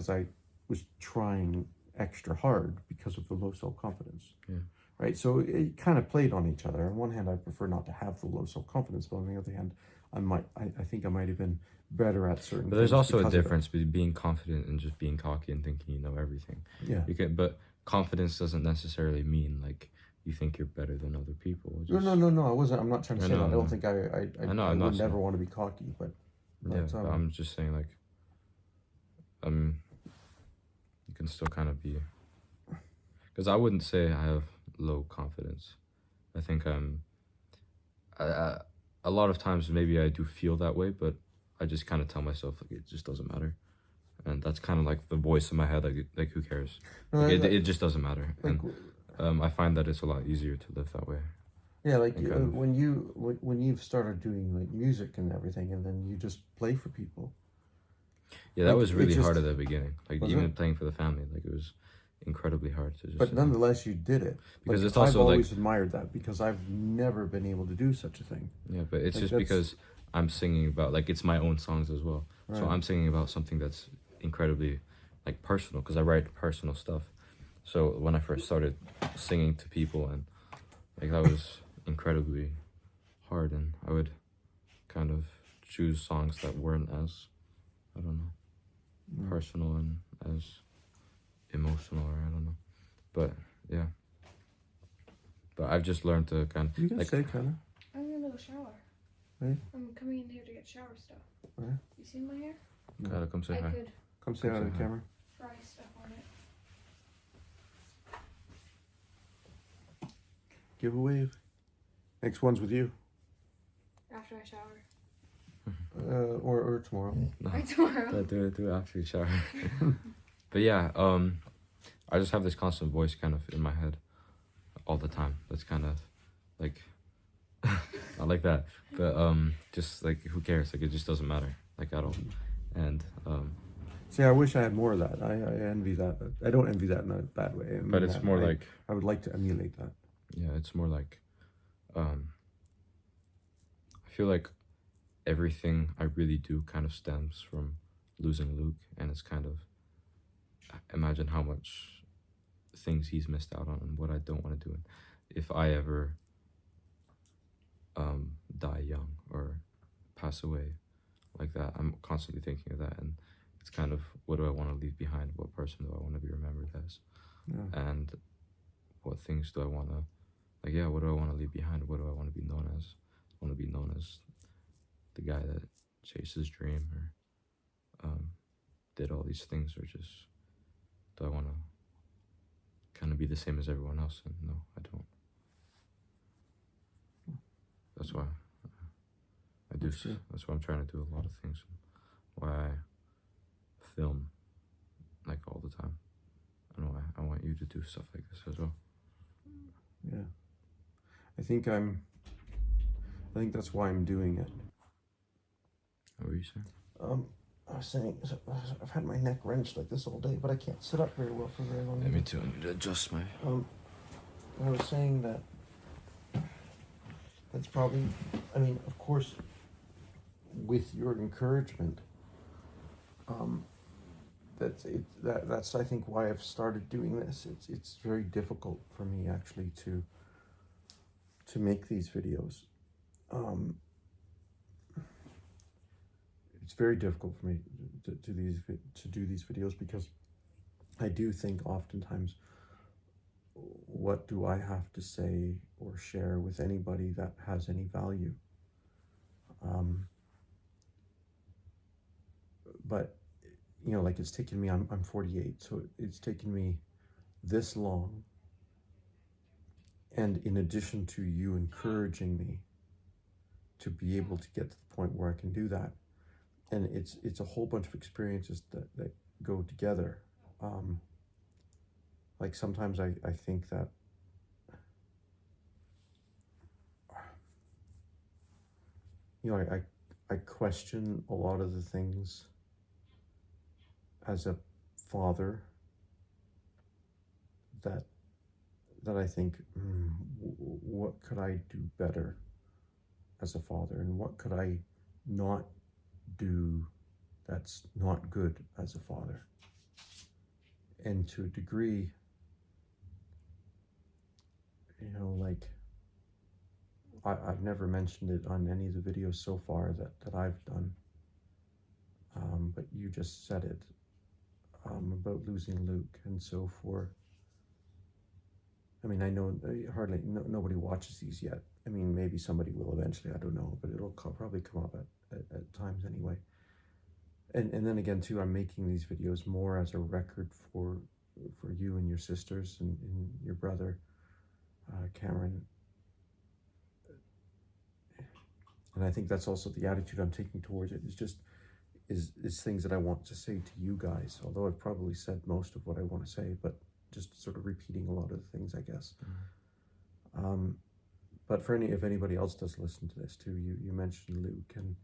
I was trying extra hard because of the low self-confidence. Yeah. Right? So it kind of played on each other. On one hand, I prefer not to have the low self-confidence, but on the other hand, I think I might have been better at certain But there's things also a because of it. difference between being confident and just being cocky and thinking you know everything. Yeah. But confidence doesn't necessarily mean like you think you're better than other people. No, no, no, no. I wasn't. I'm not trying to say that. I don't think I know. I I'm not would saying. never want to be cocky, but Yeah, but I'm just saying like, you can still kind of be. Because I wouldn't say I have low confidence. I think a lot of times maybe I do feel that way, but I just kind of tell myself like it just doesn't matter, and that's kind of like the voice in my head like who cares? no, Like, it just doesn't matter, like and I find that it's a lot easier to live that way. yeah, like And kind of, when you've started doing like music and everything, and then you just play for people. yeah, that Like, was it really just- hard at the beginning. Like Was even it? playing for the family, like it was incredibly hard to just. But nonetheless, you did it. Because Like, it's also I've like always admired that because I've never been able to do such a thing. yeah, but it's Like, just that's- because I'm singing about like it's my own songs as well. So Right. I'm singing about something that's incredibly like personal because I write personal stuff. So when I first started singing to people and like that was incredibly hard, and I would kind of choose songs that weren't as I don't know personal and as emotional, or I don't know. But yeah. But I've just learned to kind You of can like say kind of. I'm gonna go shower. Hey? I'm coming in here to get shower stuff. Right. You seen my hair? gotta come say I hi. could Come say hi to the camera. fry stuff on it. Give a wave. Next one's with you, After I shower. or tomorrow. No. Right tomorrow. Yeah, do it after you shower. But yeah, I just have this constant voice kind of in my head all the time. That's kind of like not like that, but just like who cares? Like it just doesn't matter like at all. And See, I wish I had more of that. I envy that. But I don't envy that in a bad way. I mean, but it's more like I would like to emulate that. yeah, it's more like I feel like everything I really do kind of stems from losing Luke, and it's kind of imagine how much things he's missed out on and what I don't want to do. And if I ever die young or pass away like that, I'm constantly thinking of that, and it's kind of what do I want to leave behind? What person do I want to be remembered as? Yeah. And what things do I want to like? Yeah, what do I want to leave behind? What do I want to be known as? I want to be known as the guy that chased his dream or did all these things, or just do I want to kind of be the same as everyone else? And no, I don't. That's why I do. That's good. That's why I'm trying to do a lot of things. Why I film like all the time. I know I want you to do stuff like this as well. Yeah. I think that's why I'm doing it. What were you saying? I was saying I've had my neck wrenched like this all day, but I can't sit up very well for very long. Yeah, me too. I need to adjust my. I was saying that that's probably, I mean, of course, with your encouragement, that's I think why I've started doing this. It's very difficult for me actually to make these videos. It's very difficult for me to do these videos because I do think oftentimes, what do I have to say or share with anybody that has any value? But you know, like it's taken me. I'm 48, so it's taken me this long. And in addition to you encouraging me to be able to get to the point where I can do that, and it's a whole bunch of experiences that go together. Like sometimes I think that you know I question a lot of the things as a father that I think what could I do better as a father, and what could I not do that's not good as a father. And to a degree, you know, like I've never mentioned it on any of the videos so far that I've done, but you just said it, about losing Luke. And so I mean, I know nobody watches these yet. I mean, maybe somebody will eventually, I don't know, but it'll probably come up at times anyway. And then again too, I'm making these videos more as a record for you and your sisters and your brother, Cameron. And I think that's also the attitude I'm taking towards it, is things that I want to say to you guys, although I've probably said most of what I want to say, but just sort of repeating a lot of the things, I guess. But if anybody else does listen to this too, you mentioned Luke, and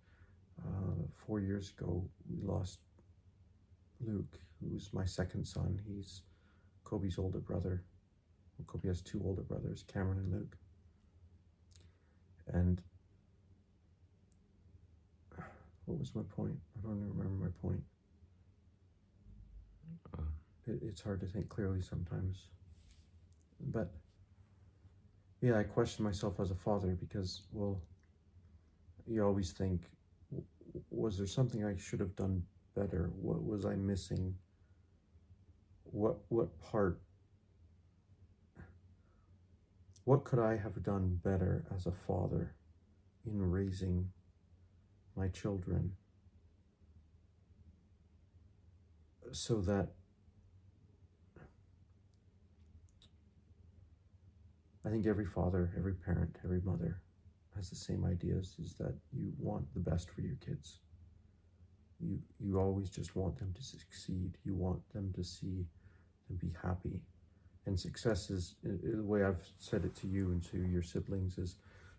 4 years ago we lost Luke, who's my second son. He's Coby's older brother. Well, Coby has two older brothers, Cameron and Luke. And what was my point? I don't even remember my point. It's hard to think clearly sometimes. But yeah, I question myself as a father because, well, you always think, was there something I should have done better? What was I missing? What part? What could I have done better as a father in raising my children so that I think every father, every parent, every mother has the same ideas, is that you want the best for your kids. You always just want them to succeed. You want them to see them be happy. And success is, the way I've said it to you and to your siblings, is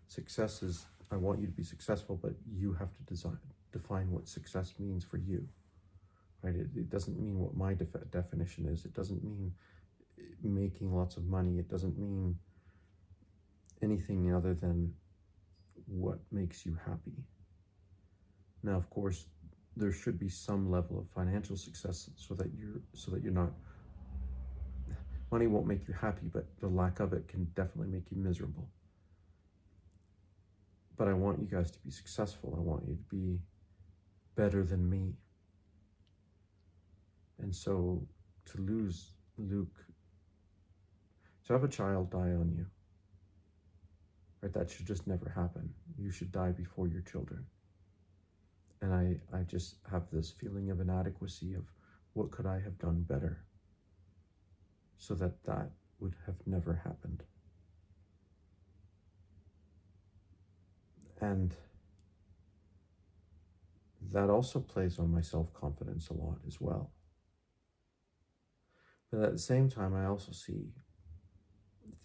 success is, I want you to be successful, but you have to define what success means for you, right? It doesn't mean what my definition is. It doesn't mean making lots of money. It doesn't mean anything other than what makes you happy. Now, of course, there should be some level of financial success so that you're not, money won't make you happy, but the lack of it can definitely make you miserable. But I want you guys to be successful. I want you to be better than me. And so to lose Luke, to have a child die on you, right, that should just never happen. You should die before your children. And I just have this feeling of inadequacy of what could I have done better so that would have never happened. And that also plays on my self-confidence a lot as well. But at the same time, I also see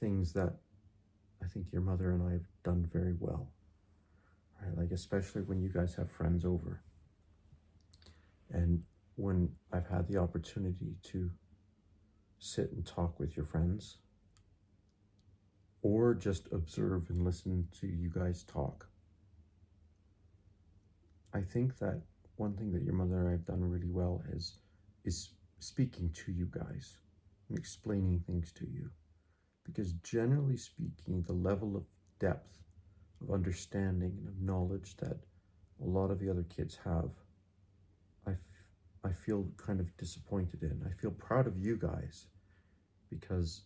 things that I think your mother and I have done very well, right? Like, especially when you guys have friends over. And when I've had the opportunity to sit and talk with your friends, or just observe and listen to you guys talk, I think that one thing that your mother and I have done really well is speaking to you guys and explaining things to you. Because generally speaking, the level of depth of understanding and of knowledge that a lot of the other kids have, I feel kind of disappointed in. I feel proud of you guys because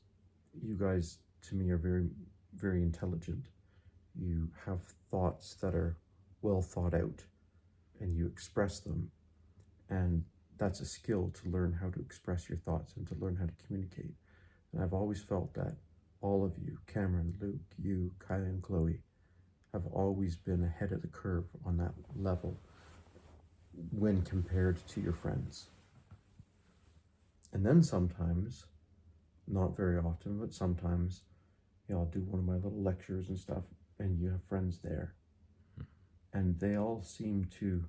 you guys, to me, are very, very intelligent. You have thoughts that are well thought out and you express them. And that's a skill, to learn how to express your thoughts and to learn how to communicate. And I've always felt that all of you, Cameron, Luke, you, Kylie, and Chloe, have always been ahead of the curve on that level when compared to your friends. And then sometimes, not very often, but sometimes, I'll do one of my little lectures and stuff, and you have friends there. And they all seem to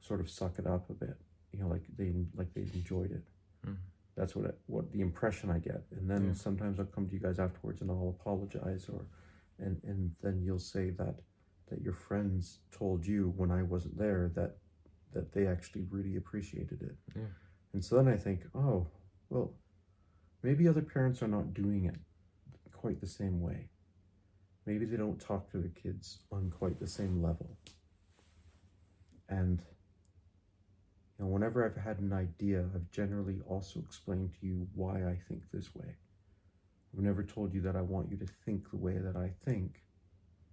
sort of suck it up a bit, like they enjoyed it. That's what the impression I get. And then sometimes I'll come to you guys afterwards and I'll apologize, and then you'll say that your friends told you when I wasn't there that they actually really appreciated it. Yeah. And so then I think, oh, well, maybe other parents are not doing it quite the same way. maybe they don't talk to their kids on quite the same level. And whenever I've had an idea, I've generally also explained to you why I think this way. I've never told you that I want you to think the way that I think.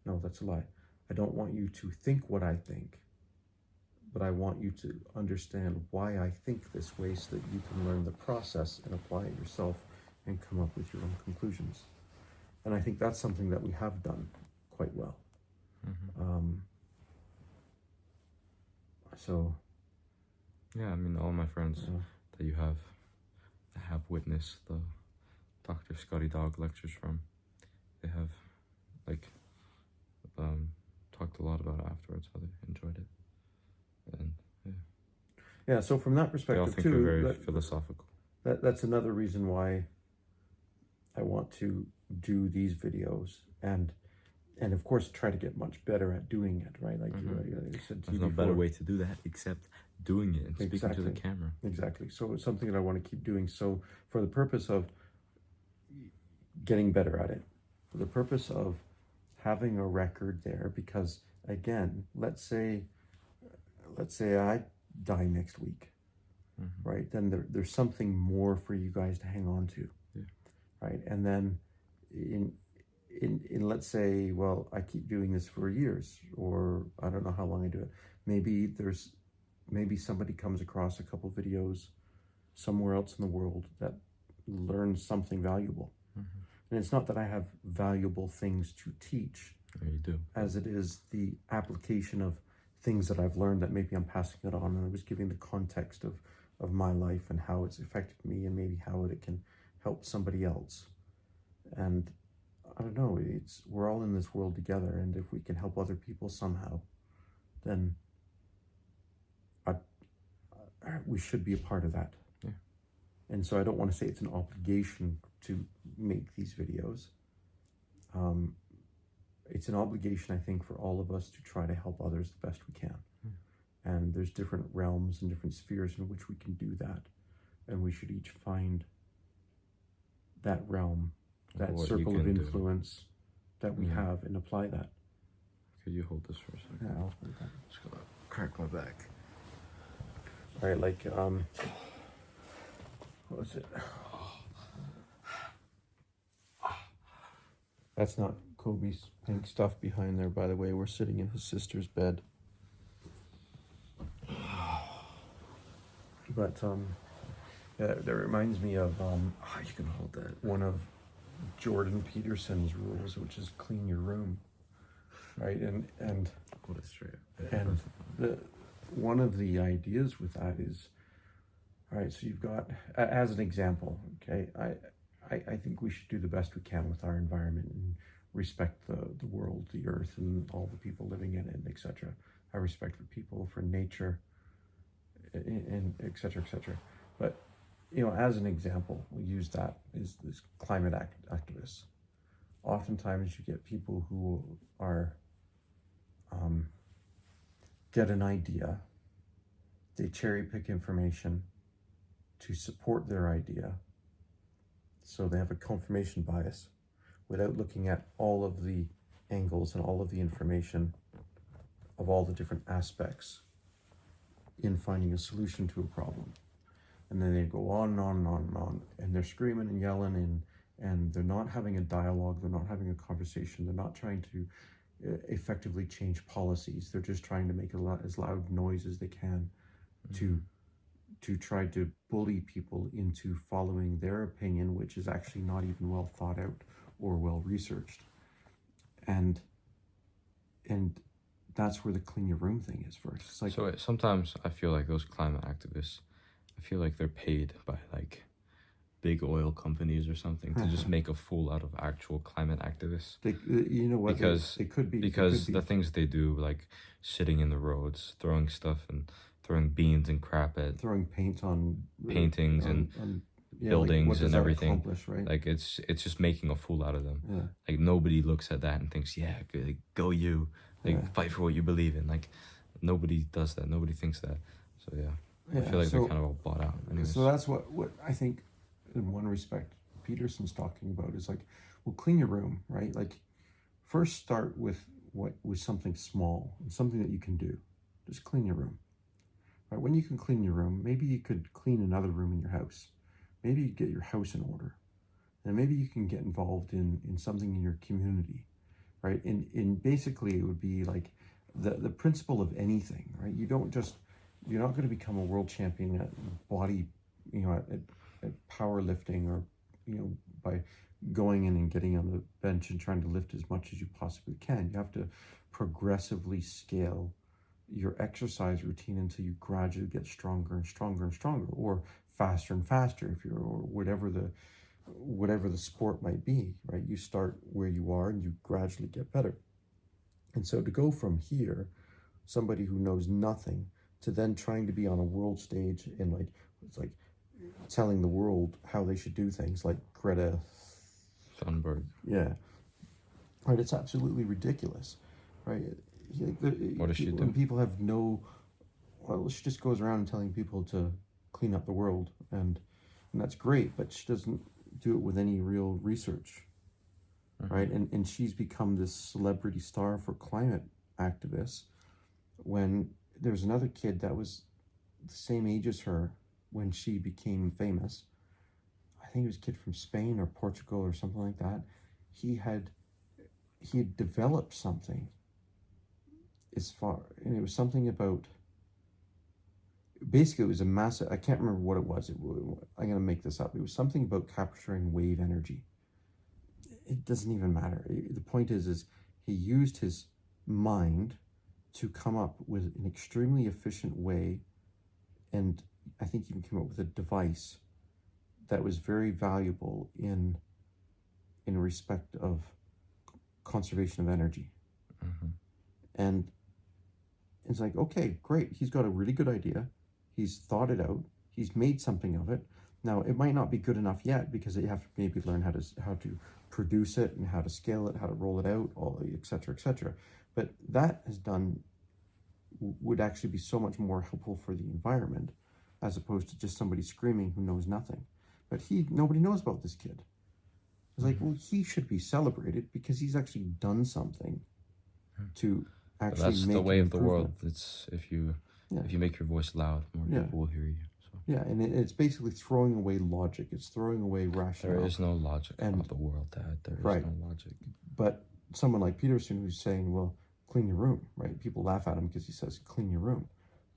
No, that's a lie. I don't want you to think what I think, but I want you to understand why I think this way so that you can learn the process and apply it yourself and come up with your own conclusions. And I think that's something that we have done quite well. So yeah, I mean, all my friends that you have that have witnessed the Dr. Scotty Dog lectures from, they have like talked a lot about it afterwards, how they enjoyed it. And yeah, so from that they all perspective think too, they're very philosophical. That's another reason why I want to do these videos and of course try to get much better at doing it, right? Like I said to you There's no better before. way to do that except doing it and speaking to the camera. Exactly. So it's something that I want to keep doing. So for the purpose of getting better at it, for the purpose of having a record there, because again, let's say I die next week, right? Then there's something more for you guys to hang on to, right? And then in let's say, well, I keep doing this for years, or I don't know how long I do it. Maybe somebody comes across a couple videos somewhere else in the world that learns something valuable. And it's not that I have valuable things to teach, Yeah, you do, as it is the application of things that I've learned that maybe I'm passing it on, and I was giving the context of my life and how it's affected me and maybe how it can help somebody else. And I don't know, we're all in this world together, and if we can help other people somehow, then we should be a part of that. Yeah. And so I don't want to say it's an obligation to make these videos. It's an obligation, I think, for all of us to try to help others the best we can. And there's different realms and different spheres in which we can do that. And we should each find that realm, that circle of influence that we have, and apply that. Could you hold this for a second? Yeah, I'll hold that. Just gonna crack my back. All right, like, what was it? That's not Coby's pink stuff behind there, by the way. We're sitting in his sister's bed. But, yeah, that reminds me of, You can hold that. one of Jordan Peterson's rules, which is clean your room, right? And Hold it straight. And one of the ideas with that is, all right, so you've got, as an example, okay, I think we should do the best we can with our environment and respect the world, the earth, and all the people living in it, etc. Have respect for people, for nature, and etc., etc. But, as an example, we use that is this climate activists. Oftentimes you get people who are, get an idea, they cherry pick information to support their idea. So they have a confirmation bias without looking at all of the angles and all of the information of all the different aspects in finding a solution to a problem. And then they go on and on and on and on, and they're screaming and yelling, and they're not having a dialogue, they're not having a conversation, they're not trying to effectively change policies. They're just trying to make as loud noise as they can to try to bully people into following their opinion, which is actually not even well thought out or well researched. And that's where the clean your room thing is first. It's like, so sometimes I feel like those climate activists, I feel like they're paid by like big oil companies or something to just make a fool out of actual climate activists. you know what? Because they could be, because the things they do, like sitting in the roads, throwing stuff and throwing beans and crap at throwing paint on paintings on buildings, like, what does and that everything. accomplish, right? Like it's just making a fool out of them. Yeah. Like nobody looks at that and thinks, yeah, go you, like fight for what you believe in. Like nobody does that. Nobody thinks that. So yeah, I feel like they're kind of all bought out. Anyways. So that's what I think, in one respect, Peterson's talking about is like, well, clean your room, right? Like, first start with something small, something that you can do. Just clean your room. Right? When you can clean your room, maybe you could clean another room in your house. Maybe you get your house in order. And maybe you can get involved in something in your community, right? And basically it would be like the principle of anything, right? You're not going to become a world champion at body, at powerlifting, or, by going in and getting on the bench and trying to lift as much as you possibly can. You have to progressively scale your exercise routine until you gradually get stronger and stronger and stronger, or faster and faster, or whatever the sport might be, right? You start where you are and you gradually get better. And so to go from here, somebody who knows nothing, to then trying to be on a world stage and it's like telling the world how they should do things, like Greta Thunberg. Yeah. Right, it's absolutely ridiculous, right? What does she do? When people have she just goes around telling people to clean up the world, and that's great, but she doesn't do it with any real research, right? And she's become this celebrity star for climate activists, when there's another kid that was the same age as her when she became famous. I think it was a kid from Spain or Portugal or something like that. He had developed something, and it was something about, basically it was a massive, I can't remember what it was. I'm going to make this up. It was something about capturing wave energy. It doesn't even matter. The point is he used his mind to come up with an extremely efficient way, and I think he even came up with a device that was very valuable in respect of conservation of energy. And it's like, okay, great. He's got a really good idea. He's thought it out. He's made something of it. Now, it might not be good enough yet, because you have to maybe learn how to produce it and how to scale it, how to roll it out, et cetera, et cetera. But that would actually be so much more helpful for the environment, as opposed to just somebody screaming who knows nothing. But nobody knows about this kid. It's like, well, he should be celebrated because he's actually done something to actually That's make the way an of the world. improvement. It's if you make your voice loud, more people will hear you. So. Yeah, and it's basically throwing away logic. It's throwing away rationale. There is no logic about the world, Dad. There is no logic. But someone like Peterson, who's saying, well, clean your room, right? People laugh at him because he says, clean your room.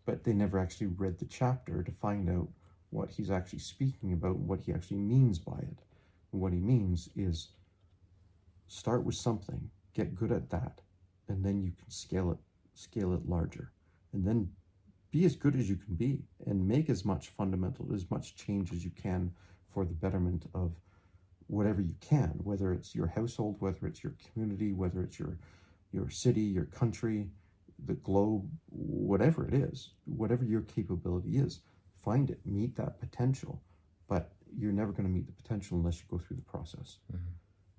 But they never actually read the chapter to find out what he's actually speaking about and what he actually means by it. And what he means is, start with something, get good at that, and then you can scale it larger. And then be as good as you can be, and make as much change as you can for the betterment of whatever you can, whether it's your household, whether it's your community, whether it's your city, your country, the globe, whatever it is, whatever your capability is, find it, meet that potential. But you're never going to meet the potential unless you go through the process,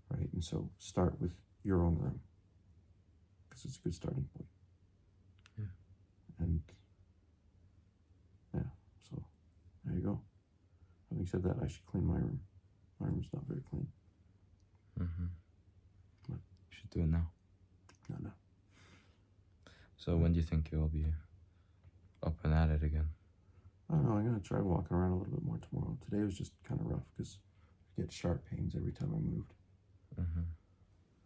right? And so start with your own room, because it's a good starting point. And so there you go. Having said that, I should clean my room. My room's not very clean. But you should do it now. No. So when do you think you'll be up and at it again? I don't know. I'm going to try walking around a little bit more tomorrow. Today was just kind of rough because I get sharp pains every time I moved.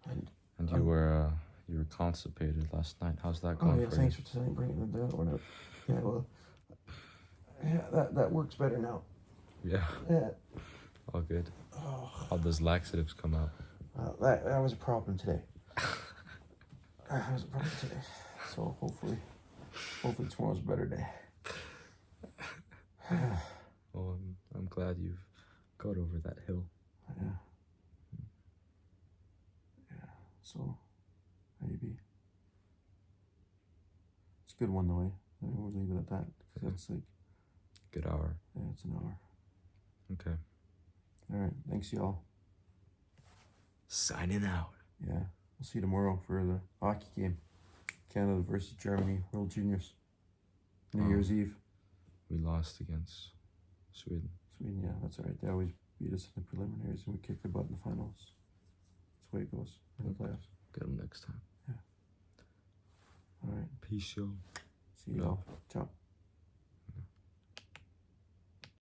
And you were constipated last night. How's that going for thanks for bringing that one up. Yeah, well, that works better now. you? Yeah. All good. How does laxatives come out? That was a problem today. That was a problem today. So hopefully tomorrow's a better day. Well, I'm glad you've got over that hill. Yeah. So maybe it's a good one though. We'll leave it at that, because that's like good hour. Yeah, it's an hour. Okay. All right. Thanks, y'all. Signing out. Yeah. We'll see you tomorrow for the hockey game. Canada versus Germany, World Juniors. New Year's Eve. We lost against Sweden. Sweden, yeah, that's all right. They always beat us in the preliminaries and we kicked their butt in the finals. That's the way it goes in the playoffs. Get them next time. All right. Peace, yo. See you all. Ciao.